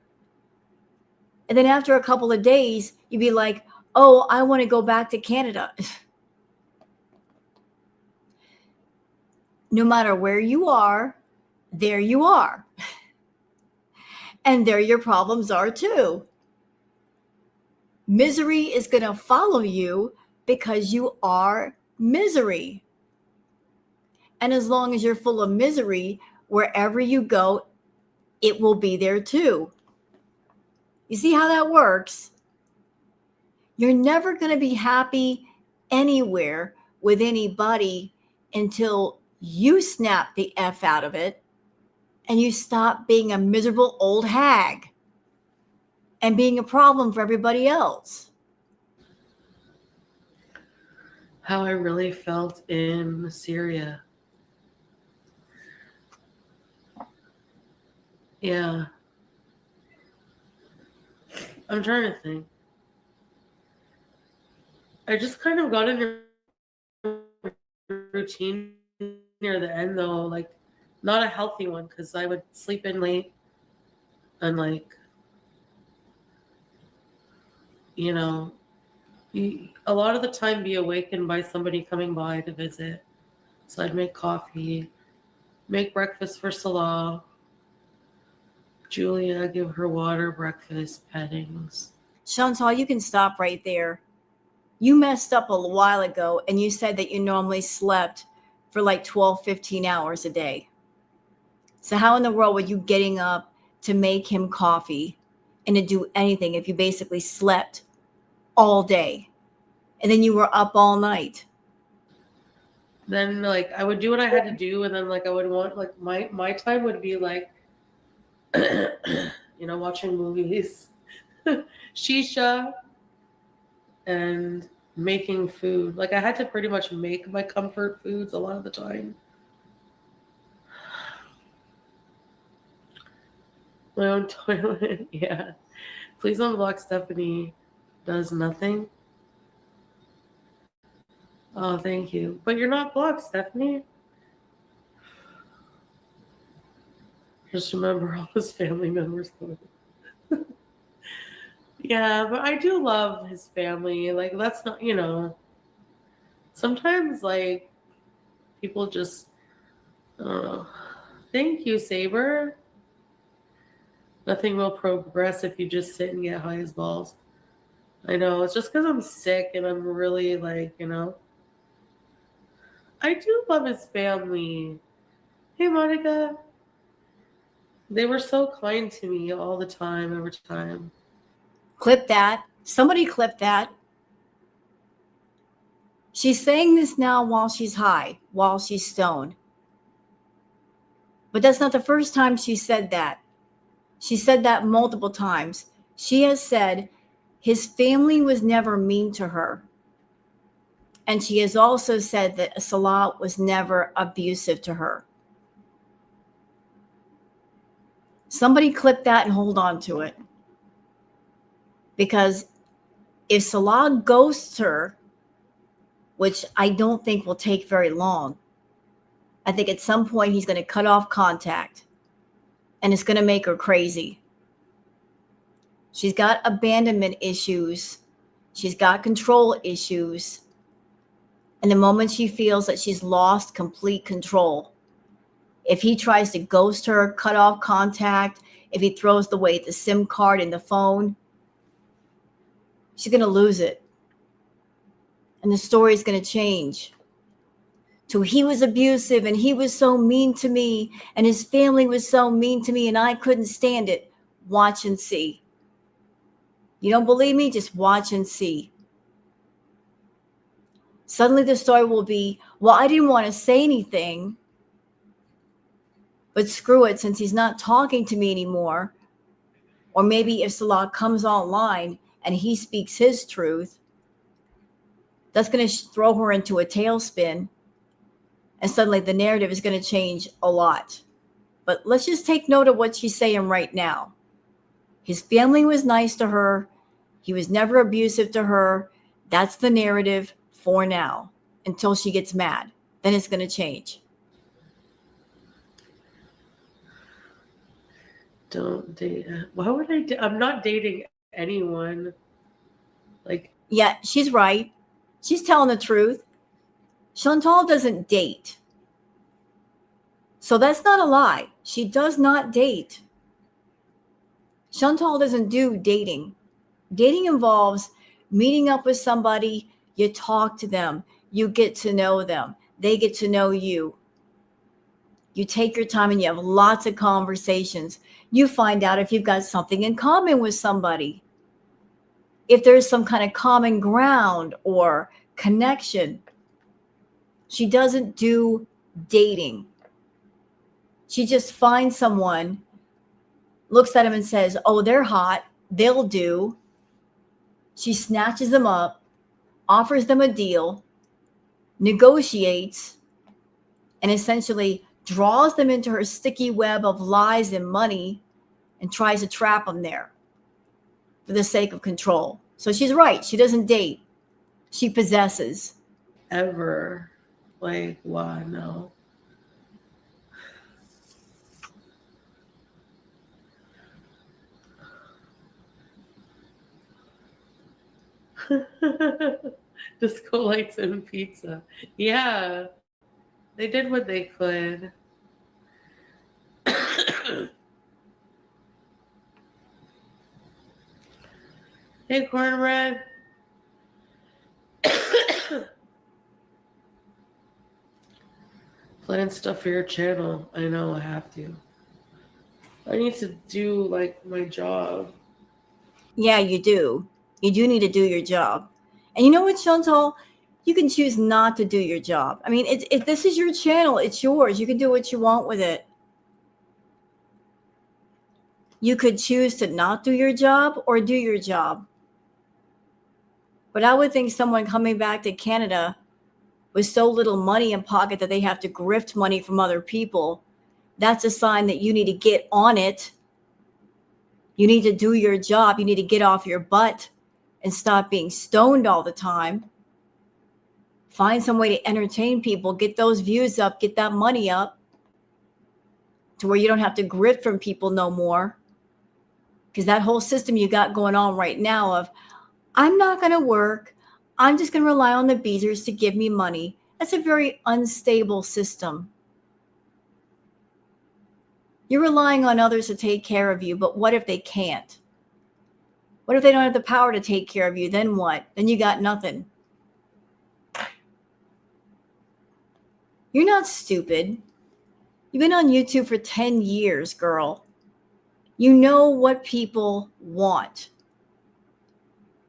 And then after a couple of days, you'd be like, oh, I want to go back to Canada. No matter where you are, there you are. And there your problems are too. Misery is going to follow you because you are misery. And as long as you're full of misery, wherever you go, it will be there too. You see how that works? You're never going to be happy anywhere with anybody until you snap the F out of it and you stop being a miserable old hag and being a problem for everybody else. How I really felt in Syria. Yeah. I'm trying to think. I just kind of got in a routine near the end, though, like not a healthy one, because I would sleep in late and, like, you know, a lot of the time be awakened by somebody coming by to visit. So I'd make coffee, make breakfast for Salah, Julia, give her water, breakfast, pettings. Chantal, you can stop right there. You messed up a while ago and you said that you normally slept for like 12, 15 hours a day. So how in the world were you getting up to make him coffee and to do anything if you basically slept all day and then you were up all night? Then, like, I would do what I had to do, and then, like, I would want, like, my time would be like, watching movies, shisha, and making food. Like, I had to pretty much make my comfort foods a lot of the time. My own toilet, yeah. Please unblock Stephanie. Does nothing. Oh, thank you. But you're not blocked, Stephanie. Just remember all his family members. Yeah, but I do love his family. Like, that's not, sometimes, like, people just, I don't know. Thank you, Saber. Nothing will progress if you just sit and get high as balls. I know, it's just because I'm sick and I'm really, like, I do love his family. Hey, Monica. They were so kind to me all the time, every time. Clip that. Somebody clip that. She's saying this now while she's high, while she's stoned. But that's not the first time she said that. She said that multiple times. She has said his family was never mean to her. And she has also said that Salah was never abusive to her. Somebody clip that and hold on to it. Because if Salah ghosts her, which I don't think will take very long, I think at some point he's going to cut off contact and it's going to make her crazy. She's got abandonment issues. She's got control issues. And the moment she feels that she's lost complete control, if he tries to ghost her, cut off contact, if he throws away the SIM card in the phone, she's going to lose it. And the story is going to change. So he was abusive and he was so mean to me and his family was so mean to me and I couldn't stand it. Watch and see. You don't believe me? Just watch and see. Suddenly the story will be, well, I didn't want to say anything, but screw it, since he's not talking to me anymore. Or maybe if Salah comes online and he speaks his truth, that's going to throw her into a tailspin. And suddenly the narrative is going to change a lot. But let's just take note of what she's saying right now. His family was nice to her. He was never abusive to her. That's the narrative for now, until she gets mad. Then it's going to change. Don't date. Why would I? I'm not dating anyone. Like, yeah, she's right. She's telling the truth. Chantal doesn't date. So that's not a lie. She does not date. Chantal doesn't do dating. Dating involves meeting up with somebody, you talk to them, you get to know them, they get to know you. You take your time and you have lots of conversations. You find out if you've got something in common with somebody, if there's some kind of common ground or connection. She doesn't do dating. She just finds someone, looks at him and says, oh, they're hot, they'll do. She snatches them up, offers them a deal, negotiates, and essentially draws them into her sticky web of lies and money and tries to trap them there for the sake of control. So she's right. She doesn't date. She possesses. Ever. Like, wow, no. Disco lights and pizza. Yeah, they did what they could. Hey, Cornbread. Planning stuff for your channel. I know I have to. I need to do like my job. Yeah, you do. You do need to do your job. And you know what, Chantal? You can choose not to do your job. I mean, if this is your channel, it's yours. You can do what you want with it. You could choose to not do your job or do your job. But I would think someone coming back to Canada with so little money in pocket that they have to grift money from other people, that's a sign that you need to get on it. You need to do your job. You need to get off your butt and stop being stoned all the time. Find some way to entertain people, get those views up, get that money up to where you don't have to grift from people no more. Because that whole system you got going on right now of, I'm not going to work, I'm just going to rely on the Beezers to give me money. That's a very unstable system. You're relying on others to take care of you, but what if they can't? What if they don't have the power to take care of you? Then what? Then you got nothing. You're not stupid. You've been on YouTube for 10 years, girl. You know what people want.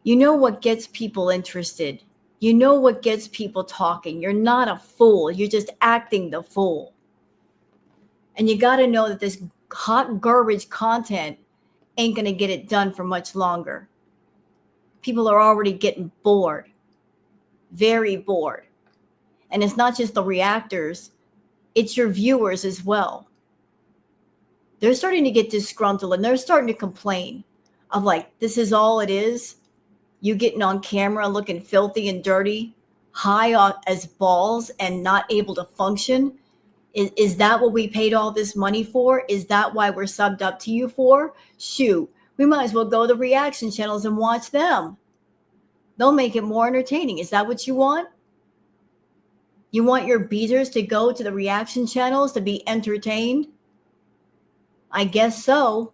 You know what gets people interested. You know what gets people talking. You're not a fool. You're just acting the fool. And you got to know that this hot garbage content ain't going to get it done for much longer. People are already getting bored. Very bored. And it's not just the reactors, it's your viewers as well. They're starting to get disgruntled and they're starting to complain of like, this is all it is. You getting on camera looking filthy and dirty, high as balls and not able to function. Is that what we paid all this money for? Is that why we're subbed up to you for? Shoot, we might as well go to the reaction channels and watch them. They'll make it more entertaining. Is that what you want? You want your Beezers to go to the reaction channels to be entertained? I guess so.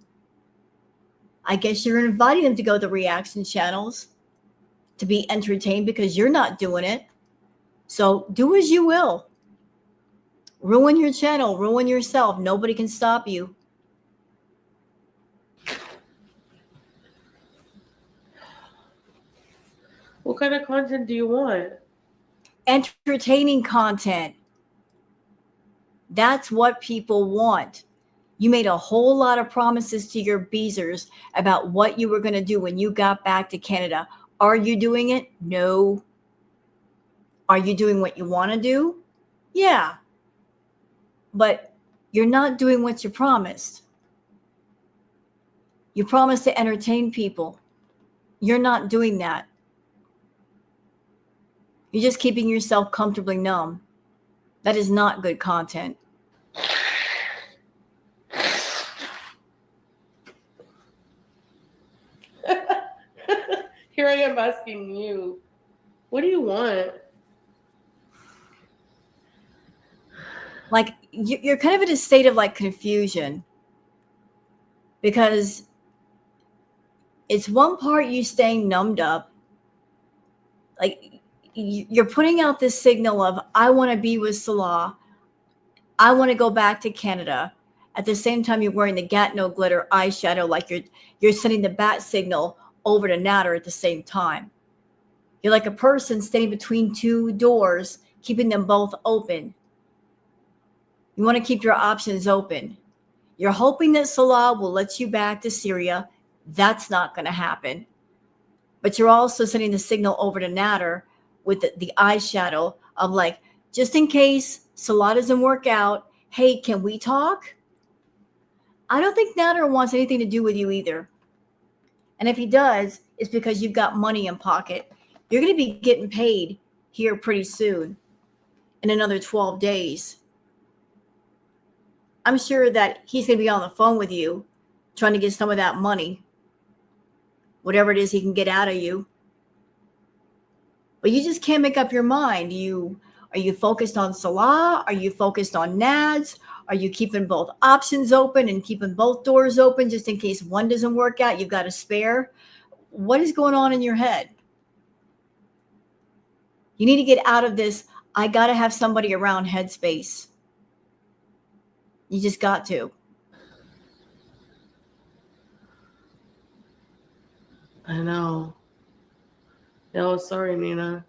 I guess you're inviting them to go to the reaction channels to be entertained because you're not doing it. So do as you will. Ruin your channel, ruin yourself. Nobody can stop you. What kind of content do you want? Entertaining content. That's what people want. You made a whole lot of promises to your Beezers about what you were going to do when you got back to Canada. Are you doing it? No. Are you doing what you want to do? Yeah. But you're not doing what you promised. You promised to entertain people. You're not doing that. You're just keeping yourself comfortably numb. That is not good content. Here I am asking you, what do you want? Like you're kind of in a state of like confusion because it's one part you staying numbed up. Like you're putting out this signal of, I want to be with Salah. I want to go back to Canada. At the same time, you're wearing the Gat No Glitter eyeshadow, like you're sending the bat signal over to Natter at the same time. You're like a person standing between two doors, keeping them both open. You want to keep your options open. You're hoping that Salah will let you back to Syria. That's not going to happen. But you're also sending the signal over to Nader with the eyeshadow of like, just in case Salah doesn't work out, hey, can we talk? I don't think Nader wants anything to do with you either. And if he does, it's because you've got money in pocket. You're going to be getting paid here pretty soon, in another 12 days. I'm sure that he's going to be on the phone with you, trying to get some of that money, whatever it is he can get out of you. But you just can't make up your mind. Are you focused on Salah? Are you focused on Nads? Are you keeping both options open and keeping both doors open just in case one doesn't work out? You've got a spare. What is going on in your head? You need to get out of this, I got to have somebody around headspace. You just got to. I know. No, sorry, Nina.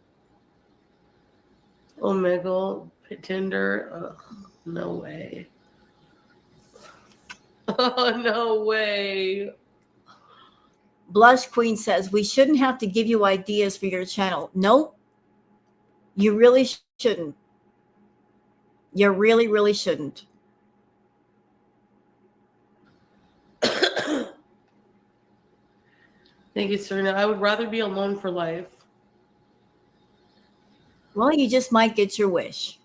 Omegle, Tinder. Ugh, no way. Oh, no way. Blush Queen says, we shouldn't have to give you ideas for your channel. Nope. You really shouldn't. You really, really shouldn't. Thank you, Serena. I would rather be alone for life. Well, you just might get your wish.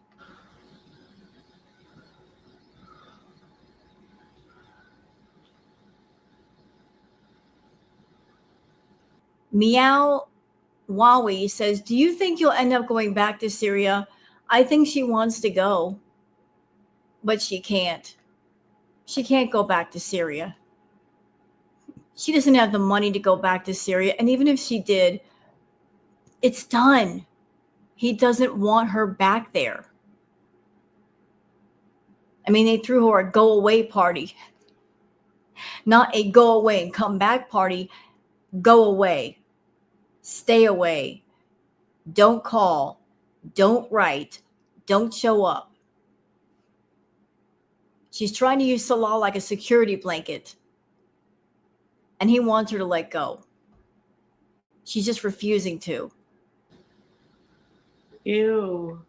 Meow Wowie says, do you think you'll end up going back to Syria? I think she wants to go, but she can't. She can't go back to Syria. She doesn't have the money to go back to Syria. And even if she did, it's done. He doesn't want her back there. I mean, they threw her a go away party, not a go away and come back party. Go away, stay away, don't call, don't write, don't show up. She's trying to use Salah like a security blanket, and he wants her to let go. She's just refusing to. Ew.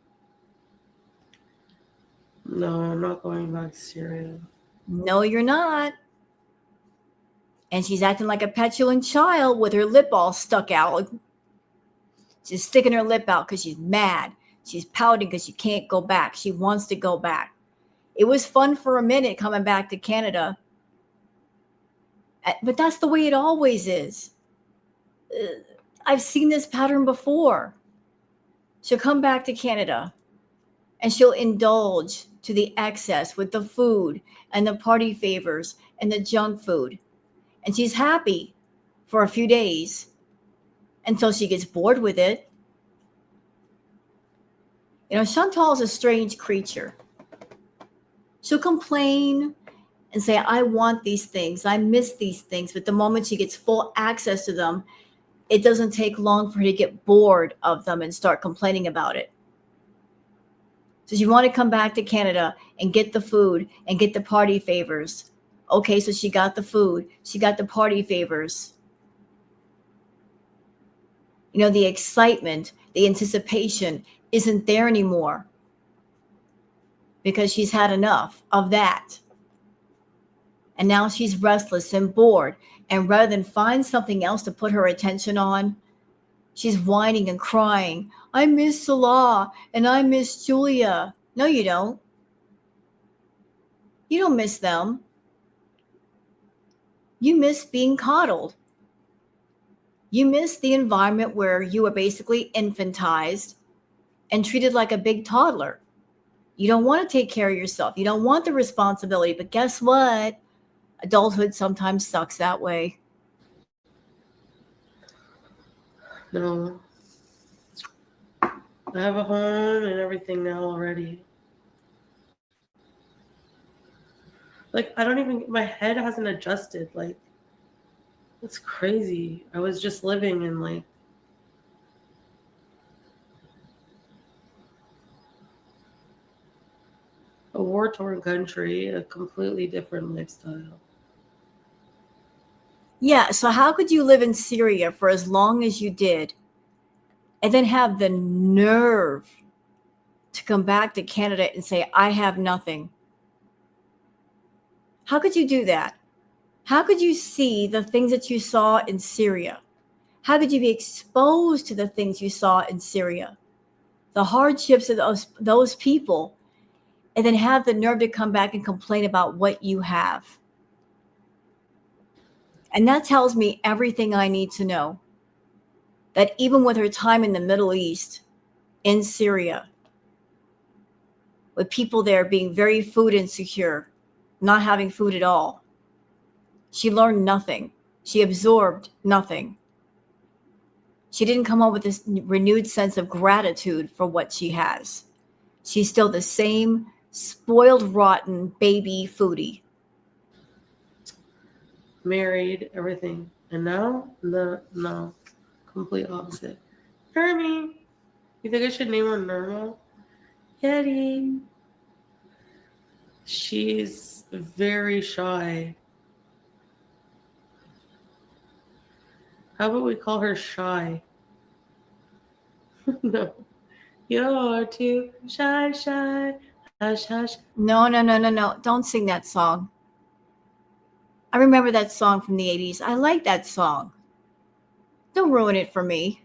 No, I'm not going back to Syria. No, you're not. And she's acting like a petulant child with her lip all stuck out. She's sticking her lip out because she's mad. She's pouting because she can't go back. She wants to go back. It was fun for a minute coming back to Canada. But that's the way it always is. I've seen this pattern before. She'll come back to Canada and she'll indulge to the excess with the food and the party favors and the junk food. And she's happy for a few days until she gets bored with it. You know, Chantal's a strange creature. She'll complain and say, I want these things. I miss these things. But the moment she gets full access to them, it doesn't take long for her to get bored of them and start complaining about it. So you want to come back to Canada and get the food and get the party favors. Okay, so she got the food. She got the party favors. You know, the excitement, the anticipation isn't there anymore because she's had enough of that. And now she's restless and bored. And rather than find something else to put her attention on, she's whining and crying. I miss Salah and I miss Julia. No, you don't. You don't miss them. You miss being coddled. You miss the environment where you were basically infantized and treated like a big toddler. You don't want to take care of yourself. You don't want the responsibility. But guess what? Adulthood sometimes sucks that way. No. I have a home and everything now already. Like, I don't even, my head hasn't adjusted. Like, it's crazy. I was just living in like, a war-torn country, a completely different lifestyle. Yeah, so how could you live in Syria for as long as you did and then have the nerve to come back to Canada and say, I have nothing? How could you do that? How could you see the things that you saw in Syria? How could you be exposed to the things you saw in Syria? The hardships of those people, and then have the nerve to come back and complain about what you have. And that tells me everything I need to know. That even with her time in the Middle East, in Syria, with people there being very food insecure, not having food at all, she learned nothing. She absorbed nothing. She didn't come up with this renewed sense of gratitude for what she has. She's still the same spoiled, rotten baby foodie. Married, everything. And now, no, complete opposite. Hermie, you think I should name her Norma? Yeti. She's very shy. How about we call her Shy? No. You're too shy, shy, hush, hush. No. Don't sing that song. I remember that song from the 80s. I like that song. Don't ruin it for me.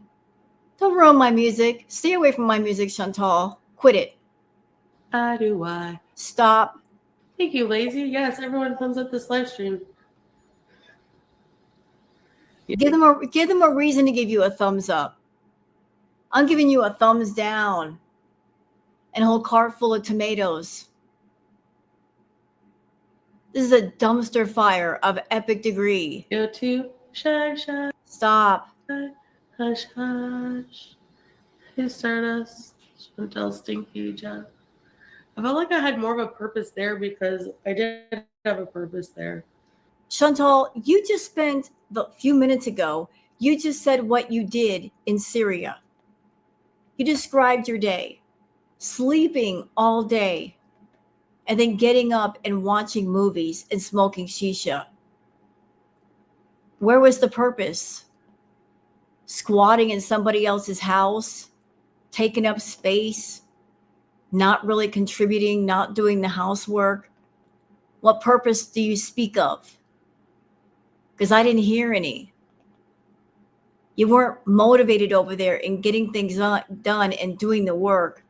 Don't ruin my music. Stay away from my music, Chantal. Quit it. I do I. Stop. Thank you, Lazy. Yes, everyone thumbs up this live stream. Give them a reason to give you a thumbs up. I'm giving you a thumbs down and a whole cart full of tomatoes. This is a dumpster fire of epic degree. You're too shy, shy. Stop. Hush, hush. Who started us? Chantel Stinky Job. I felt like I had more of a purpose there because I did have a purpose there. Chantal, you just spent a few minutes ago, you just said what you did in Syria. You described your day, sleeping all day, and then getting up and watching movies and smoking shisha. Where was the purpose? Squatting in somebody else's house, taking up space, not really contributing, not doing the housework. What purpose do you speak of? Because I didn't hear any. You weren't motivated over there in getting things done and doing the work.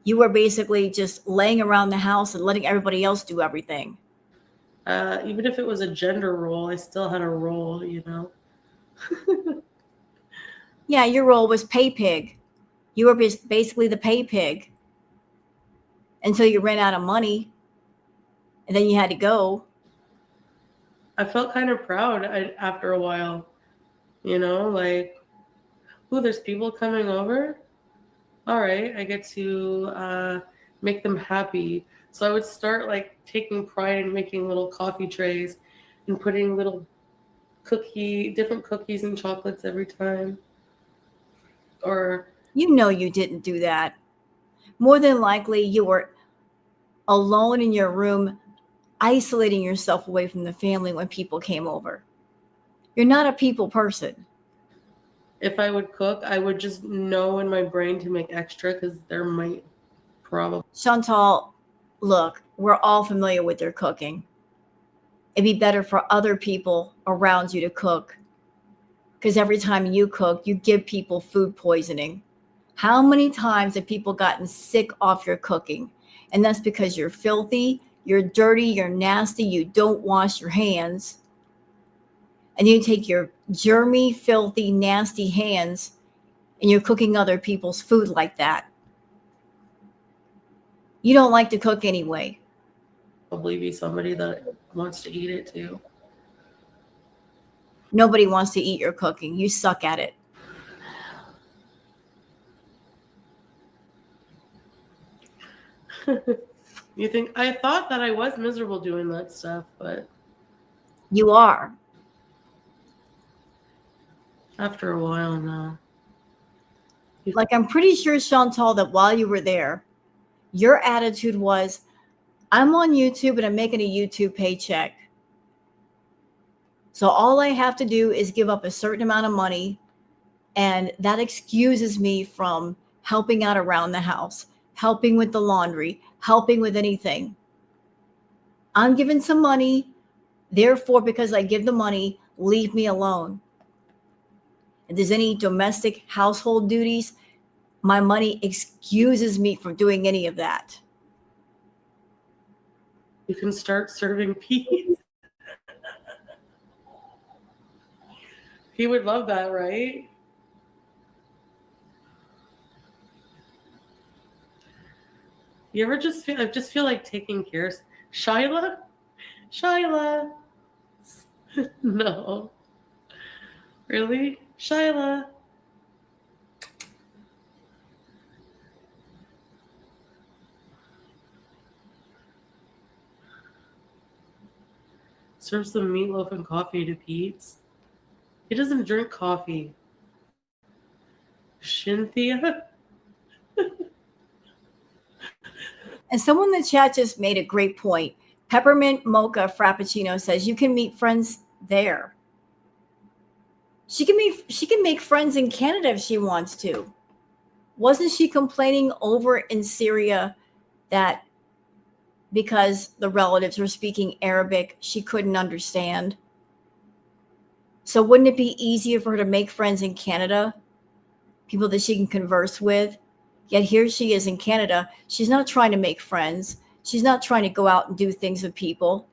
You were basically just laying around the house and letting everybody else do everything. Even if it was a gender role, I still had a role, you know. Yeah, your role was pay pig. You were basically the pay pig until you ran out of money, and then you had to go. I felt kind of proud after a while, you know, like, ooh, there's people coming over. All right, I get to make them happy. So I would start like taking pride in making little coffee trays and putting little different cookies and chocolates every time. Or You know you didn't do that. More than likely, you were alone in your room, isolating yourself away from the family when people came over. You're not a people person. if I would cook, I would just know in my brain to make extra because there might probably. Chantal, look, we're all familiar with your cooking. It'd be better for other people around you to cook, because every time you cook, you give people food poisoning. How many times have people gotten sick off your cooking? And that's because you're filthy, you're dirty, you're nasty, you don't wash your hands. And you take your germy, filthy, nasty hands and you're cooking other people's food like that. You don't like to cook anyway. Probably be somebody that wants to eat it too. Nobody wants to eat your cooking. You suck at it. You think I thought that I was miserable doing that stuff, but You are. after a while now. Like, I'm pretty sure, Chantal, that while you were there, your attitude was, I'm on YouTube and I'm making a YouTube paycheck. So all I have to do is give up a certain amount of money, and that excuses me from helping out around the house, helping with the laundry, helping with anything. I'm giving some money. Therefore, because I give the money, leave me alone. If there's any domestic household duties, my money excuses me from doing any of that. You can start serving peas. He would love that, right? You ever just feel? I just feel like taking care of Shyla. Shyla. No. Really, Shyla. Serve some meatloaf and coffee to Pete's. He doesn't drink coffee. Cynthia. And someone in the chat just made a great point. Peppermint Mocha Frappuccino says you can meet friends there. She can make friends in Canada if she wants to. Wasn't she complaining over in Syria that because the relatives were speaking Arabic, she couldn't understand? So wouldn't it be easier for her to make friends in Canada? People that she can converse with? Yet here she is in Canada. She's not trying to make friends. She's not trying to go out and do things with people.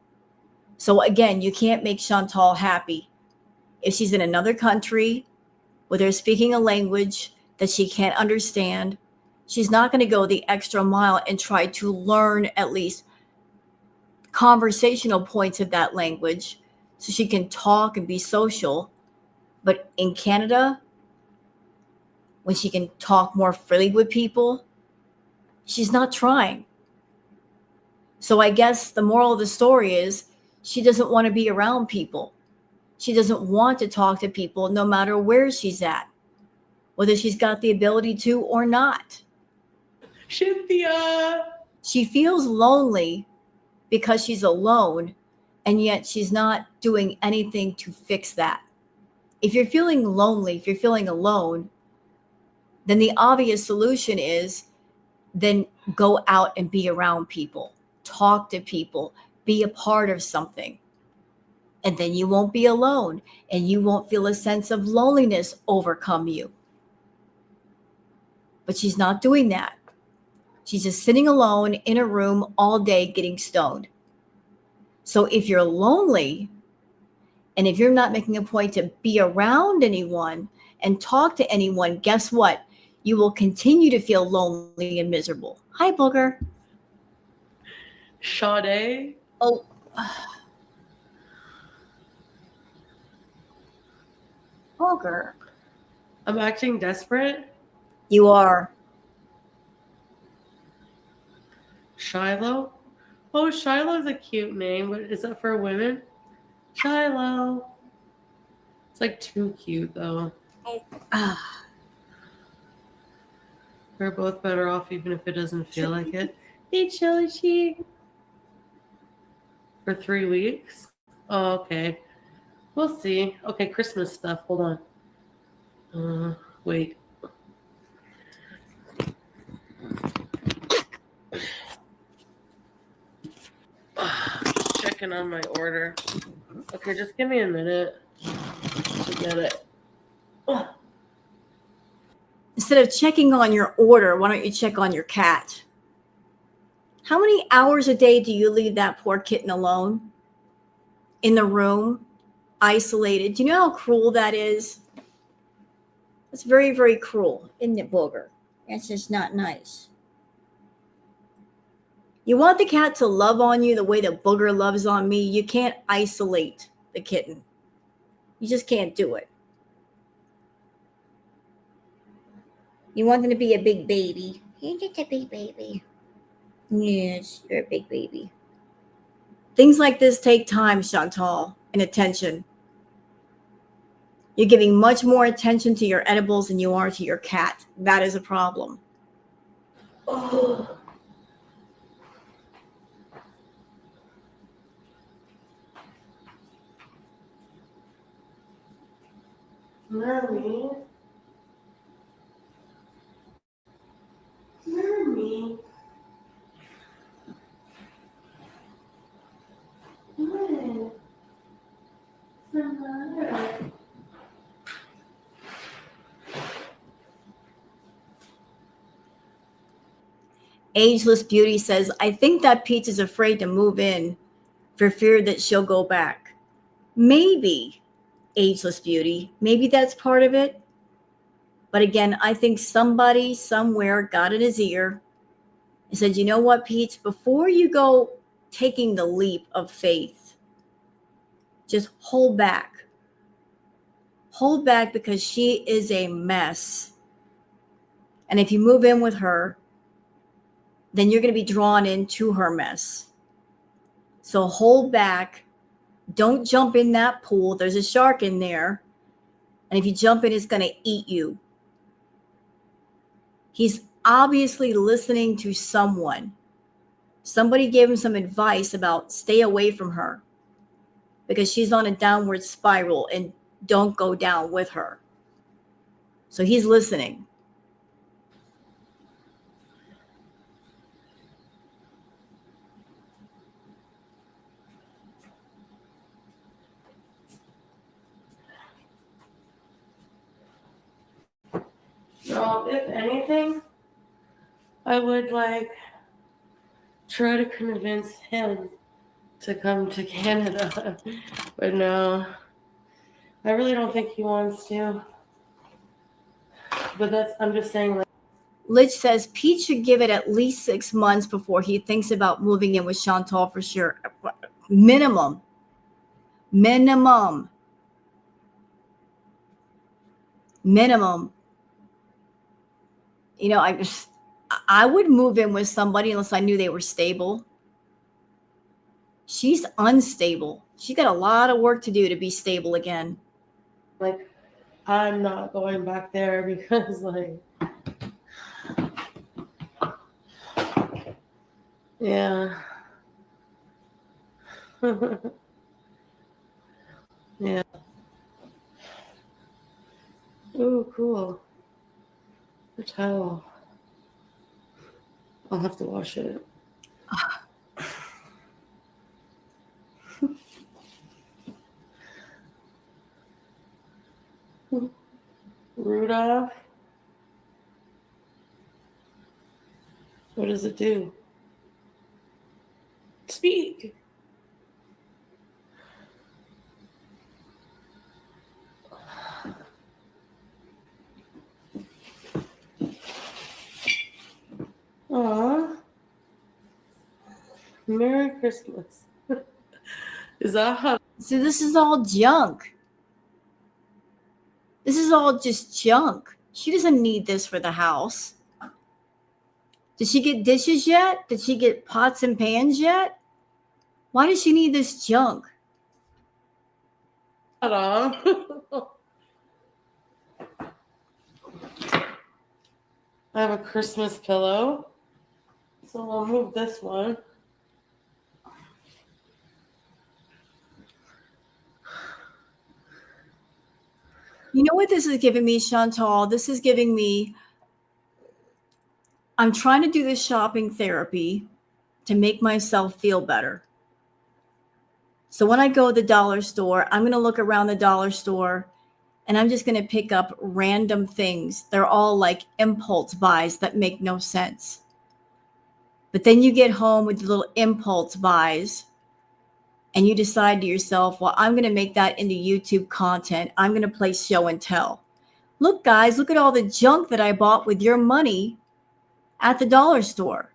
So again, you can't make Chantal happy. If she's in another country where they're speaking a language that she can't understand, she's not going to go the extra mile and try to learn at least conversational points of that language so she can talk and be social. But in Canada, when she can talk more freely with people, she's not trying. So I guess the moral of the story is she doesn't want to be around people. She doesn't want to talk to people no matter where she's at, whether she's got the ability to or not. Cynthia. She feels lonely because she's alone, and yet she's not doing anything to fix that. If you're feeling lonely, if you're feeling alone, then the obvious solution is then go out and be around people, talk to people, be a part of something. And then you won't be alone and you won't feel a sense of loneliness overcome you. But she's not doing that. She's just sitting alone in a room all day getting stoned. So if you're lonely and if you're not making a point to be around anyone and talk to anyone, guess what? You will continue to feel lonely and miserable. Hi, Booger. Sade. Oh. Booger. I'm acting desperate. You are. Shiloh. Oh, Shiloh's a cute name, but is that for women? Shiloh. It's like too cute though. We're both better off even if it doesn't feel like it. Hey, Chilichi. For 3 weeks? Oh, okay. We'll see. Okay, Christmas stuff. Hold on. Wait. Just checking on my order. Okay, just give me a minute to get it. Instead of checking on your order, why don't you check on your cat? How many hours a day do you leave that poor kitten alone? In the room, isolated? Do you know how cruel that is? It's very, very cruel, isn't it, Booger? That's just not nice. You want the cat to love on you the way that Booger loves on me. You can't isolate the kitten. You just can't do it. You want them to be a big baby. You're just a big baby. Yes, you're a big baby. Things like this take time, Chantal, and attention. You're giving much more attention to your edibles than you are to your cat. That is a problem. Oh. Mermy. Mermy. What? What's the matter? Ageless Beauty says, I think that Peach is afraid to move in for fear that she'll go back. Maybe, Ageless Beauty. Maybe that's part of it. But again, I think somebody somewhere got in his ear and said, you know what, Peach, before you go taking the leap of faith, just hold back. Hold back because she is a mess. And if you move in with her, then you're going to be drawn into her mess. So hold back. Don't jump in that pool. There's a shark in there. And if you jump in, it's going to eat you. He's obviously listening to someone. Somebody gave him some advice about stay away from her because she's on a downward spiral and don't go down with her. So he's listening. So, if anything, I would try to convince him to come to Canada. But no, I really don't think he wants to. But I'm just saying. Lich says Pete should give it at least 6 months before he thinks about moving in with Chantal for sure. Minimum. You know, I would move in with somebody unless I knew they were stable. She's unstable. She got a lot of work to do to be stable again. I'm not going back there because yeah. Yeah. Ooh, cool. The towel. I'll have to wash it. Rudolph. What does it do? Speak. Aw. Merry Christmas. Is that how? See, this is all junk. This is all just junk. She doesn't need this for the house. Did she get dishes yet? Did she get pots and pans yet? Why does she need this junk? I have a Christmas pillow. So I'll move this one. You know what this is giving me, Chantal? This is giving me, I'm trying to do this shopping therapy to make myself feel better. So when I go to the dollar store, I'm going to look around the dollar store and I'm just going to pick up random things. They're all like impulse buys that make no sense. But then you get home with the little impulse buys and you decide to yourself, well, I'm going to make that into YouTube content. I'm going to play show and tell. Look, guys, look at all the junk that I bought with your money at the dollar store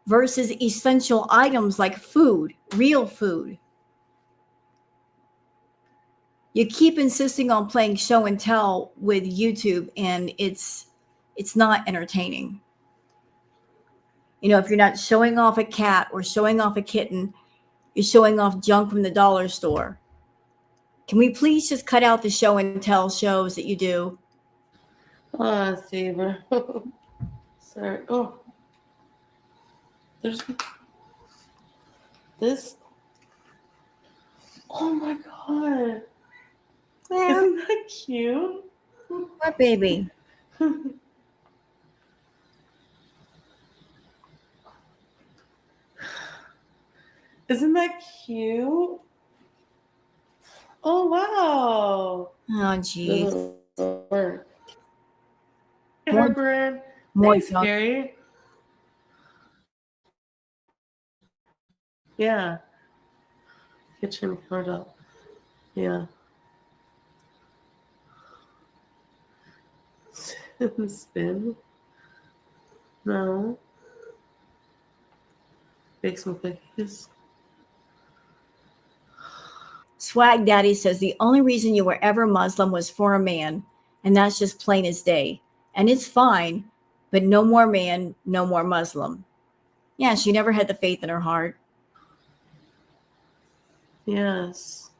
versus essential items like food, real food. You keep insisting on playing show and tell with YouTube, and it's not entertaining. You know, if you're not showing off a cat or showing off a kitten, you're showing off junk from the dollar store. Can we please just cut out the show and tell shows that you do? Ah, Saber. Sorry. Oh. There's this. Oh my god. Isn't that that cute? What baby? Isn't that cute? Oh wow. Oh, geez. Doesn't work. Hey, More, Heartburn. more Thanks, junk. Gary. Yeah. Kitchen countertop. Yeah. Spin. No. Bake some cookies. Swag Daddy says the only reason you were ever Muslim was for a man, and that's just plain as day. And it's fine, but no more man, no more Muslim. Yeah, she never had the faith in her heart. Yes.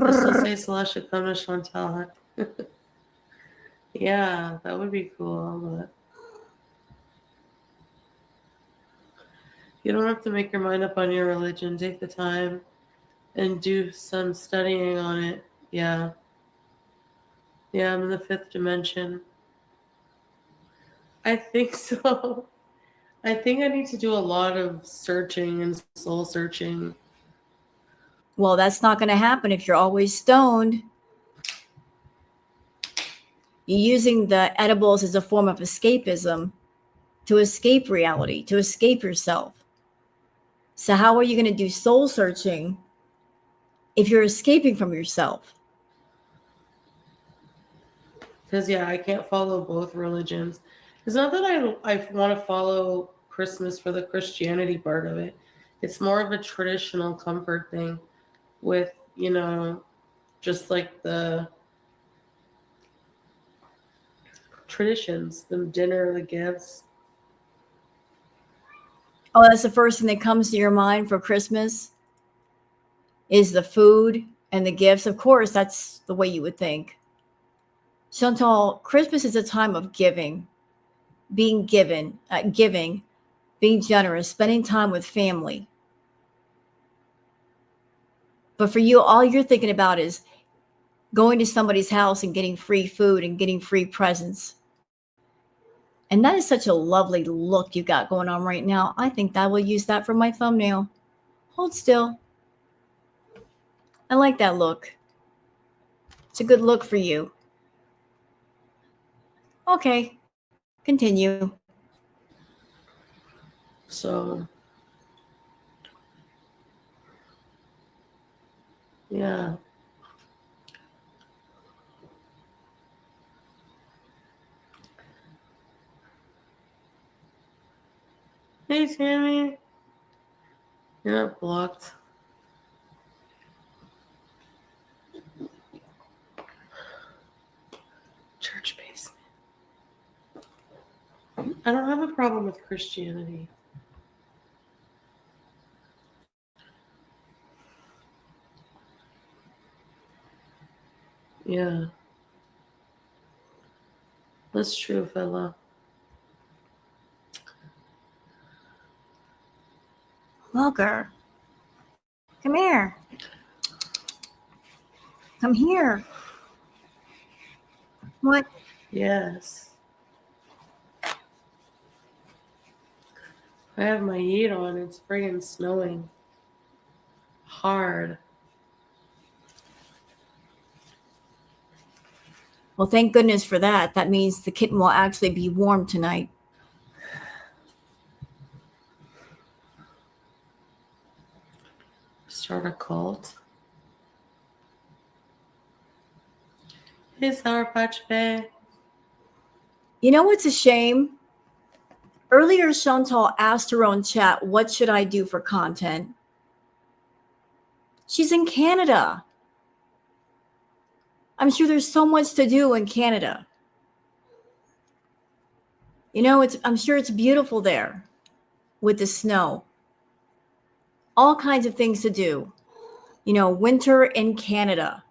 I still say Celeste should come to Chantal. Yeah, that would be cool, but you don't have to make your mind up on your religion. Take the time and do some studying on it. Yeah. Yeah, I'm in the fifth dimension. I think so. I think I need to do a lot of searching and soul searching. Well, that's not going to happen if you're always stoned. You're using the edibles as a form of escapism to escape reality, to escape yourself. So, how are you going to do soul searching if you're escaping from yourself? Because, yeah, I can't follow both religions. It's not that I want to follow Christmas for the Christianity part of it. It's more of a traditional comfort thing with, just like the traditions, the dinner, the gifts. Oh, that's the first thing that comes to your mind for Christmas is the food and the gifts. Of course, that's the way you would think. Chantal, Christmas is a time of giving, being giving, being generous, spending time with family. But for you, all you're thinking about is going to somebody's house and getting free food and getting free presents. And that is such a lovely look you got going on right now. I think I will use that for my thumbnail. Hold still. I like that look. It's a good look for you. Okay, continue. So, yeah. Hey, Tammy. You're not blocked. Church basement. I don't have a problem with Christianity. Yeah. That's true, fella. Walker, come here. Come here. What? Yes. I have my heat on. It's friggin' snowing. Hard. Well, thank goodness for that. That means the kitten will actually be warm tonight. Start a cult. Hey, Sour Patch Bay. You know what's a shame? Earlier, Chantal asked her own chat, what should I do for content? She's in Canada. I'm sure there's so much to do in Canada. I'm sure it's beautiful there with the snow. All kinds of things to do. Winter in Canada.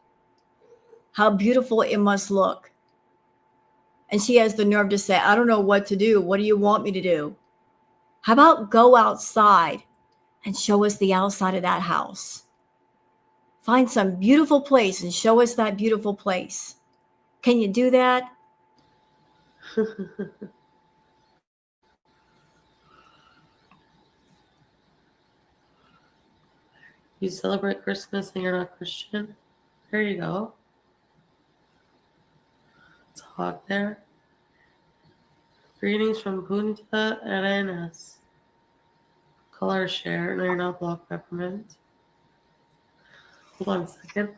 How beautiful it must look. And she has the nerve to say, I don't know what to do. What do you want me to do? How about go outside and show us the outside of that house? Find some beautiful place and show us that beautiful place. Can you do that? You celebrate Christmas and you're not Christian? There you go. It's hot there. Greetings from Punta Arenas. Color share. No, you're not blocked, Peppermint. Hold on a second.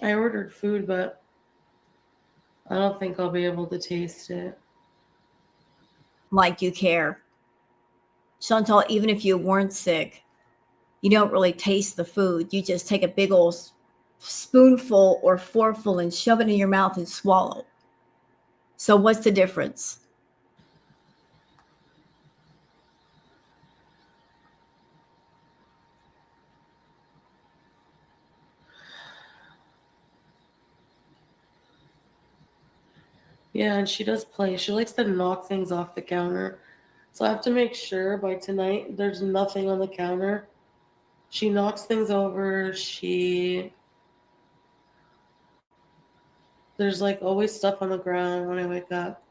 I ordered food, but I don't think I'll be able to taste it. Like you care. Chantal, even if you weren't sick, you don't really taste the food. You just take a big old spoonful or forkful and shove it in your mouth and swallow. So what's the difference? Yeah, and she does play. She likes to knock things off the counter. So I have to make sure by tonight there's nothing on the counter. She knocks things over. There's like always stuff on the ground when I wake up.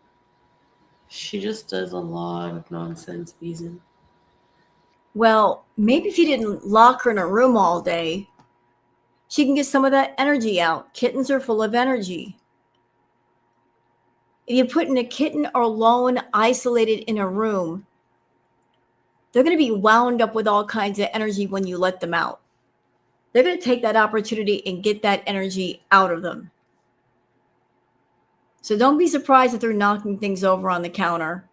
She just does a lot of nonsense, Beeson. Well, maybe if you didn't lock her in a room all day, she can get some of that energy out. Kittens are full of energy. If you put in a kitten alone, isolated in a room, they're going to be wound up with all kinds of energy when you let them out. They're going to take that opportunity and get that energy out of them. So don't be surprised if they're knocking things over on the counter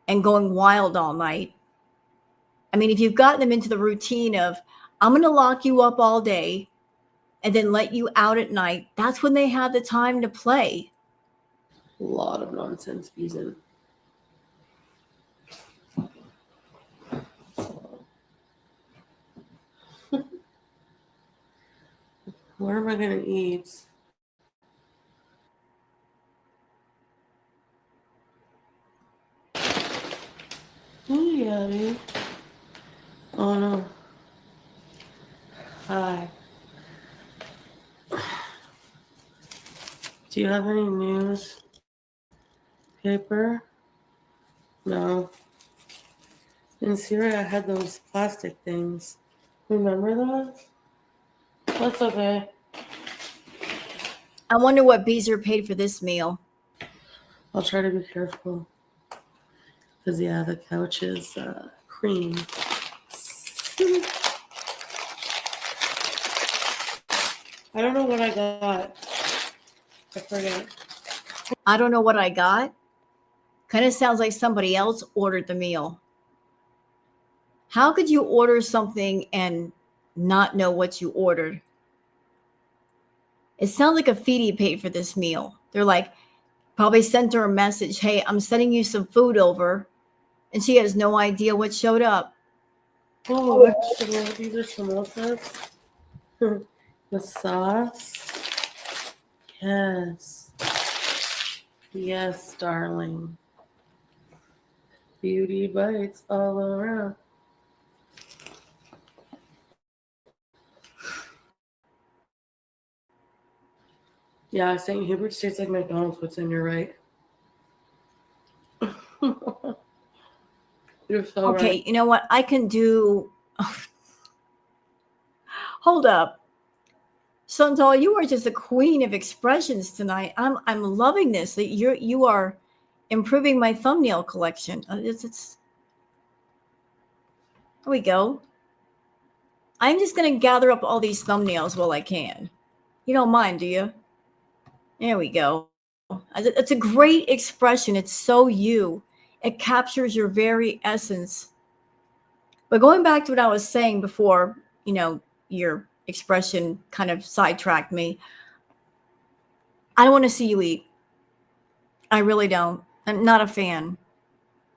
and going wild all night. I mean, if you've gotten them into the routine of, I'm going to lock you up all day and then let you out at night, that's when they have the time to play. A lot of nonsense, Beeson. Where am I going to eat? Ooh, yeah, dude. Oh, no. Hi. Do you have any news paper? No. In Syria, I had those plastic things. Remember that? That's okay. I wonder what Beezer paid for this meal. I'll try to be careful. Because, yeah, the couch is cream. I don't know what I got. I forget. I don't know what I got. Kind of sounds like somebody else ordered the meal. How could you order something and not know what you ordered? It sounds like a Foodie paid for this meal. They're like, probably sent her a message, hey, I'm sending you some food over. And she has no idea what showed up. Oh, actually, these are samosas. The sauce. Yes. Yes, darling. Beauty bites all around. Yeah, St. Hubert's tastes like McDonald's. What's in your right? You're so Okay, right. you know what? I can do. Hold up. Chantal, you are just a queen of expressions tonight. I'm loving this. That you are improving my thumbnail collection. It's Here we go. I'm just gonna gather up all these thumbnails while I can. You don't mind, do you? There we go. It's a great expression. It's so you. It captures your very essence. But going back to what I was saying before, your expression kind of sidetracked me. I don't want to see you eat. I really don't. I'm not a fan.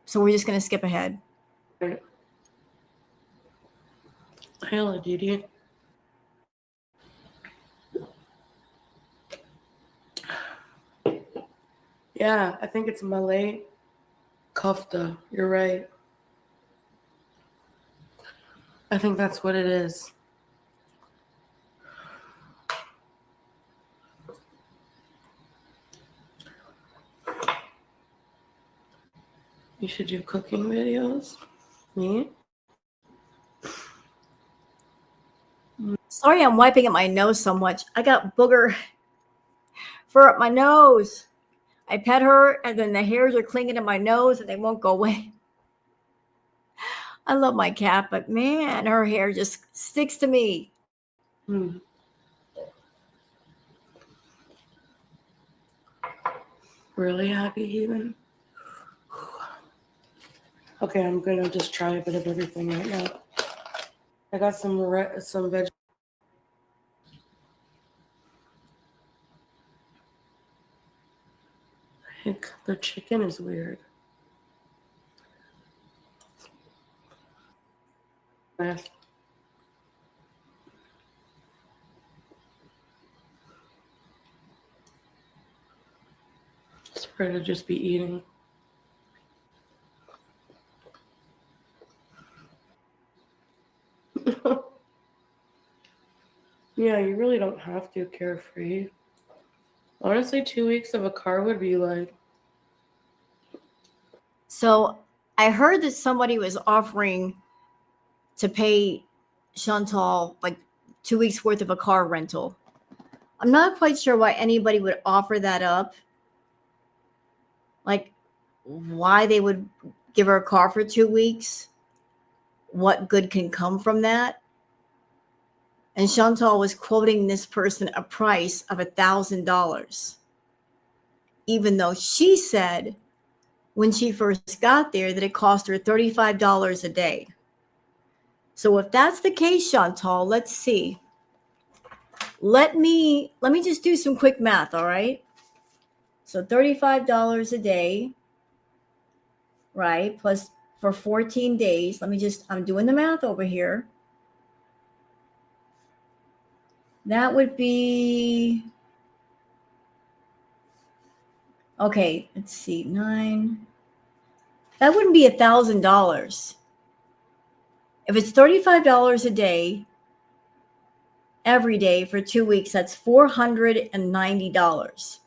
So we're just going to skip ahead. Hello, Didi. Yeah, I think it's Malay kofta. You're right. I think that's what it is. You should do cooking videos. Me? Sorry, I'm wiping at my nose so much. I got booger fur up my nose. I pet her, and then the hairs are clinging to my nose, and they won't go away. I love my cat, but man, her hair just sticks to me. Really happy, even. Okay, I'm gonna just try a bit of everything right now. I got some veg. I think the chicken is weird. Nice. It's better to just be eating. Yeah, you really don't have to carefree. Honestly, 2 weeks of a car would be like. So I heard that somebody was offering to pay Chantal like 2 weeks worth of a car rental. I'm not quite sure why anybody would offer that up. Like, why they would give her a car for 2 weeks. What good can come from that? And Chantal was quoting this person a price of $1,000, even though she said when she first got there that it cost her $35 a day. So if that's the case, Chantal, let's see. Let me just do some quick math, all right? So $35 a day, right? Plus for 14 days. I'm doing the math over here. That would be, okay, let's see, 9. That wouldn't be $1,000. If it's $35 a day, every day for 2 weeks, that's $490.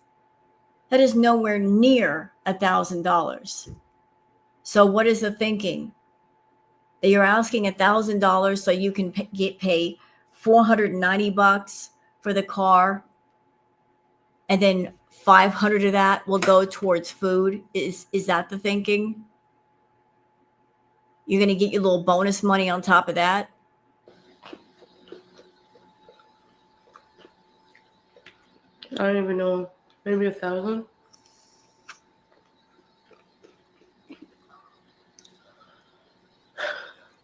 That is nowhere near $1,000. So what is the thinking? That you're asking $1,000 so you can pay $490 for the car, and then 500 of that will go towards food. Is that the thinking? You're going to get your little bonus money on top of that? I don't even know. Maybe 1,000.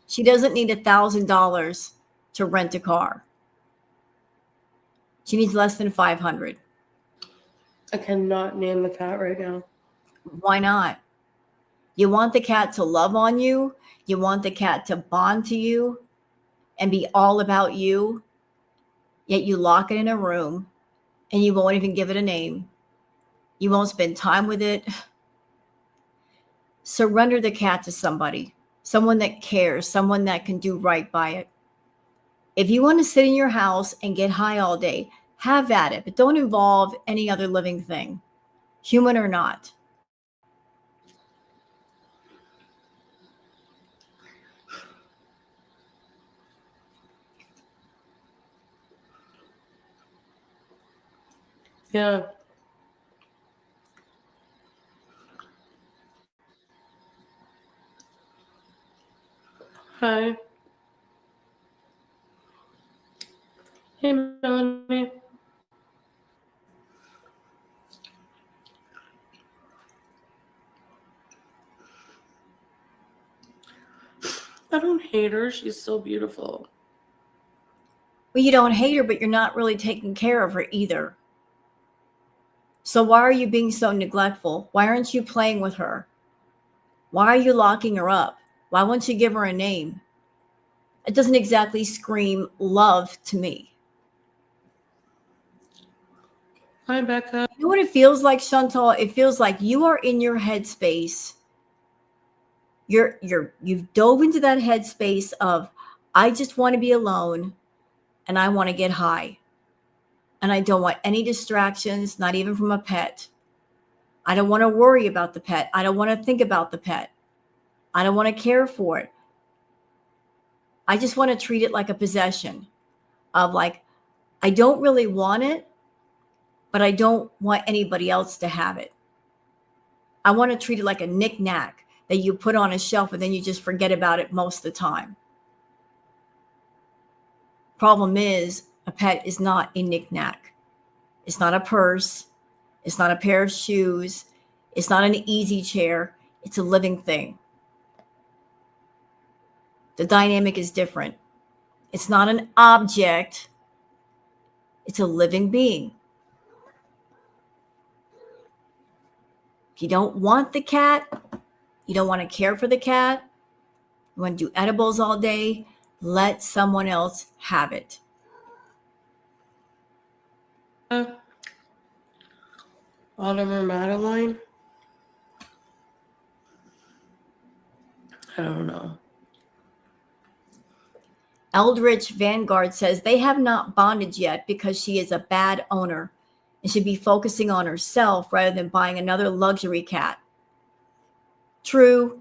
She doesn't need $1,000 to rent a car. She needs less than 500. I cannot name the cat right now. Why not? You want the cat to love on you. You want the cat to bond to you and be all about you. Yet you lock it in a room and you won't even give it a name. You won't spend time with it. Surrender the cat to somebody, someone that cares, someone that can do right by it. If you want to sit in your house and get high all day, have at it, but don't involve any other living thing, human or not. Yeah. Hi. Hey, Melanie. I don't hate her. She's so beautiful. Well, you don't hate her, but you're not really taking care of her either. So why are you being so neglectful? Why aren't you playing with her? Why are you locking her up? Why won't you give her a name? It doesn't exactly scream love to me. Hi, Becca. You know what it feels like, Chantal? It feels like you are in your headspace. You've dove into that headspace of, I just want to be alone and I want to get high. And I don't want any distractions, not even from a pet. I don't want to worry about the pet. I don't want to think about the pet. I don't want to care for it. I just want to treat it like a possession of like, I don't really want it, but I don't want anybody else to have it. I want to treat it like a knick-knack that you put on a shelf and then you just forget about it most of the time. Problem is, a pet is not a knick-knack. It's not a purse. It's not a pair of shoes. It's not an easy chair. It's a living thing. The dynamic is different. It's not an object. It's a living being. If you don't want the cat, you don't want to care for the cat, you want to do edibles all day, let someone else have it. Autumn or Madeline? I don't know. Eldritch Vanguard says they have not bonded yet because she is a bad owner and should be focusing on herself rather than buying another luxury cat. True.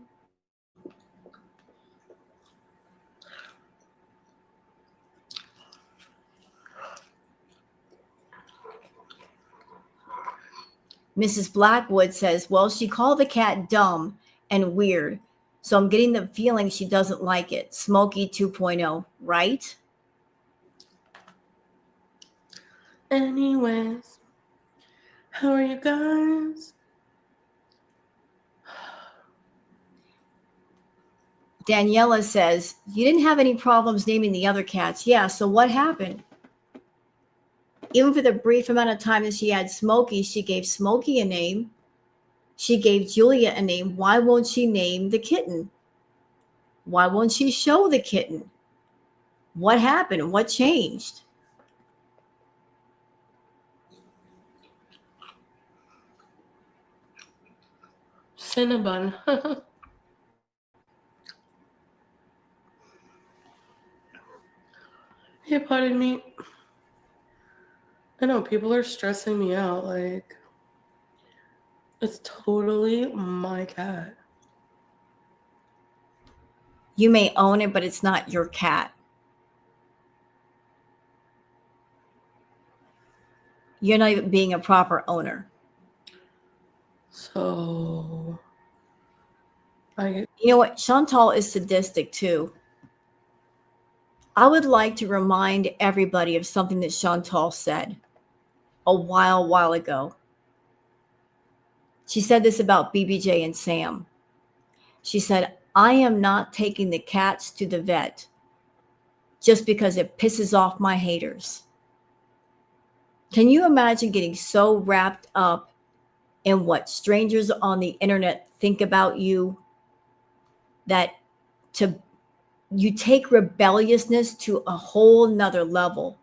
Mrs. Blackwood says, well, she called the cat dumb and weird, so I'm getting the feeling she doesn't like it. Smokey 2.0, right? Anyways, how are you guys? Daniela says, you didn't have any problems naming the other cats. Yeah, so what happened? Even for the brief amount of time that she had Smokey, she gave Smokey a name. She gave Julia a name. Why won't she name the kitten? Why won't she show the kitten? What happened? What changed? Cinnabon. Hey, pardon me. I know people are stressing me out. Like, it's totally my cat. You may own it, but it's not your cat. You're not even being a proper owner. So, You know what? Chantal is sadistic too. I would like to remind everybody of something that Chantal said a while ago. She said this about BBJ and Sam. She said, I am not taking the cats to the vet just because it pisses off my haters. Can you imagine getting so wrapped up in what strangers on the internet think about you that you take rebelliousness to a whole nother level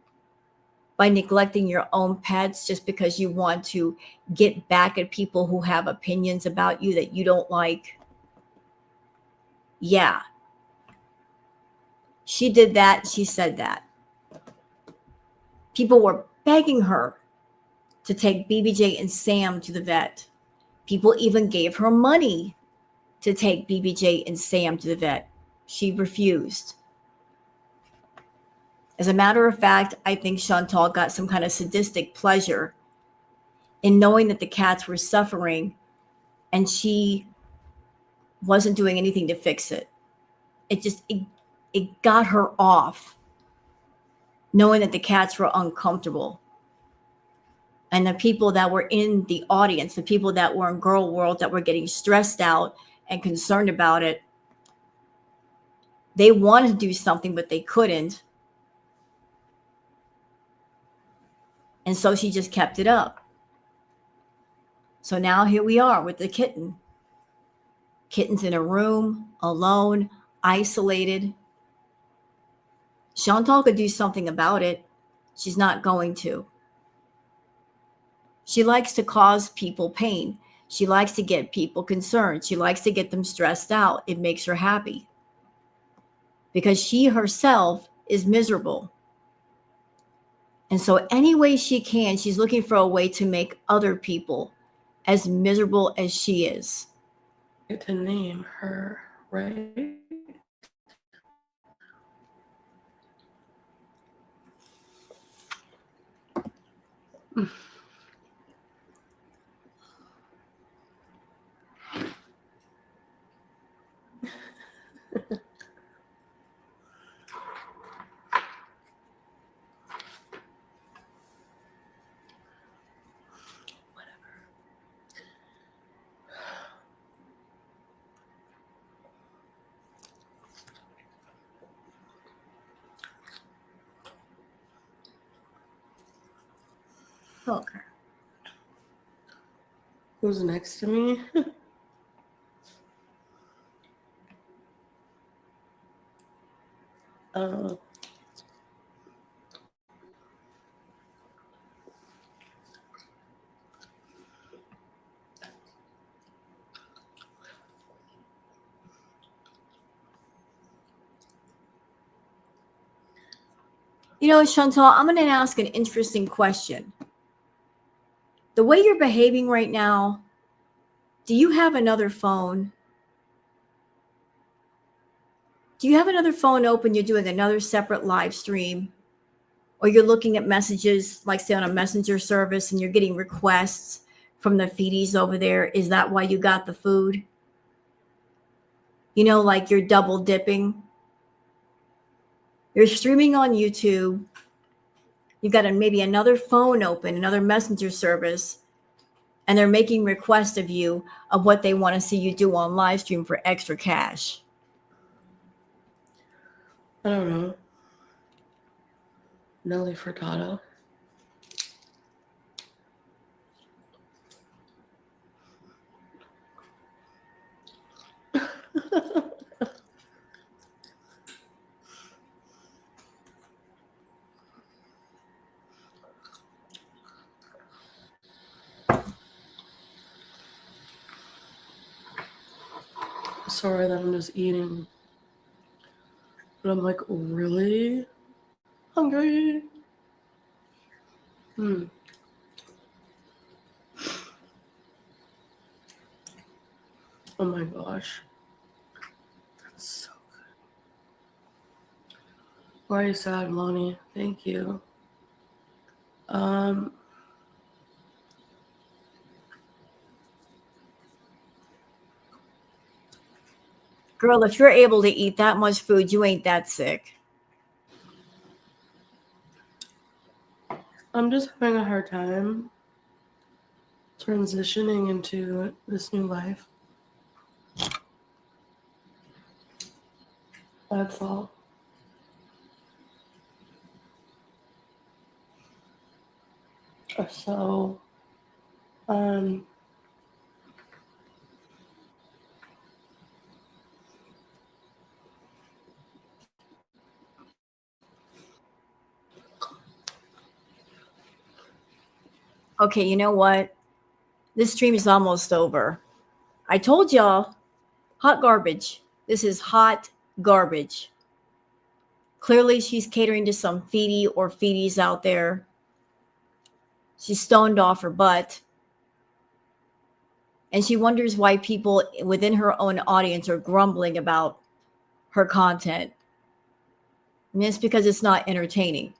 by neglecting your own pets just because you want to get back at people who have opinions about you that you don't like? Yeah. She did that. She said that. People were begging her to take BBJ and Sam to the vet. People even gave her money to take BBJ and Sam to the vet. She refused. As a matter of fact, I think Chantal got some kind of sadistic pleasure in knowing that the cats were suffering and she wasn't doing anything to fix it. It got her off knowing that the cats were uncomfortable. And the people that were in the audience, the people that were in Girl World that were getting stressed out and concerned about it, they wanted to do something, but they couldn't. And so she just kept it up. So now here we are with the kitten. Kitten's in a room, alone, isolated. Chantal could do something about it. She's not going to. She likes to cause people pain. She likes to get people concerned. She likes to get them stressed out. It makes her happy because she herself is miserable. And so, any way she can, she's looking for a way to make other people as miserable as she is. Get to name her, right? Okay. Who's next to me? Oh. You know, Chantal, I'm going to ask an interesting question. The way you're behaving right now, do you have another phone? Do you have another phone open? You're doing another separate live stream, or you're looking at messages, like say on a messenger service, and you're getting requests from the feedies over there. Is that why you got the food? You know, like you're double dipping. You're streaming on YouTube. You got maybe another phone open, another messenger service, and they're making requests of you of what they want to see you do on live stream for extra cash. I don't know. Nelly Furtado. Sorry that I'm just eating. But I'm like really hungry. Oh my gosh. That's so good. Why are you sad, Lonnie? Thank you. Girl, if you're able to eat that much food, you ain't that sick. I'm just having a hard time transitioning into this new life. That's all. So, Okay, you know what? This stream is almost over. I told y'all, hot garbage. This is hot garbage. Clearly, she's catering to some feedie or feedies out there. She's stoned off her butt. And she wonders why people within her own audience are grumbling about her content. And it's because it's not entertaining,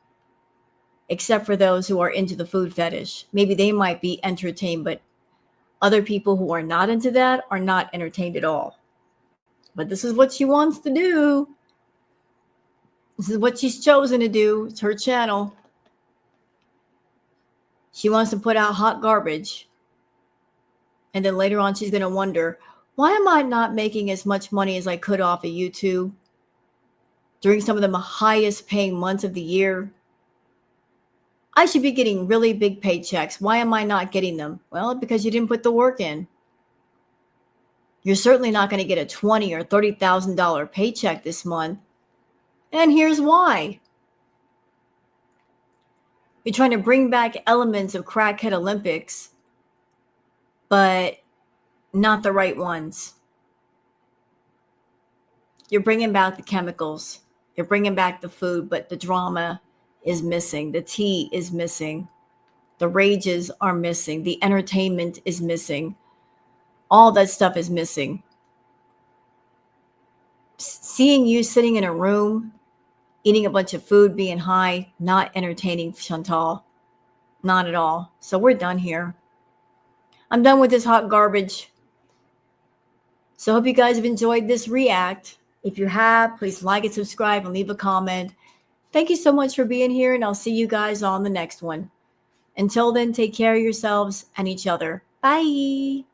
except for those who are into the food fetish. Maybe they might be entertained, but other people who are not into that are not entertained at all. But this is what she wants to do. This is what she's chosen to do. It's her channel. She wants to put out hot garbage. And then later on, she's going to wonder, why am I not making as much money as I could off of YouTube during some of the highest paying months of the year? I should be getting really big paychecks. Why am I not getting them? Well, because you didn't put the work in. You're certainly not going to get a $20,000 or $30,000 paycheck this month. And here's why. You're trying to bring back elements of Crackhead Olympics, but not the right ones. You're bringing back the chemicals. You're bringing back the food, but the drama is missing. The tea is missing. The rages are missing. The entertainment is missing. All that stuff is missing. Seeing you sitting in a room, eating a bunch of food, being high, not entertaining, Chantal. Not at all. So we're done here. I'm done with this hot garbage. So I hope you guys have enjoyed this react. If you have, please like and subscribe and leave a comment. Thank you so much for being here, and I'll see you guys on the next one. Until then, take care of yourselves and each other. Bye.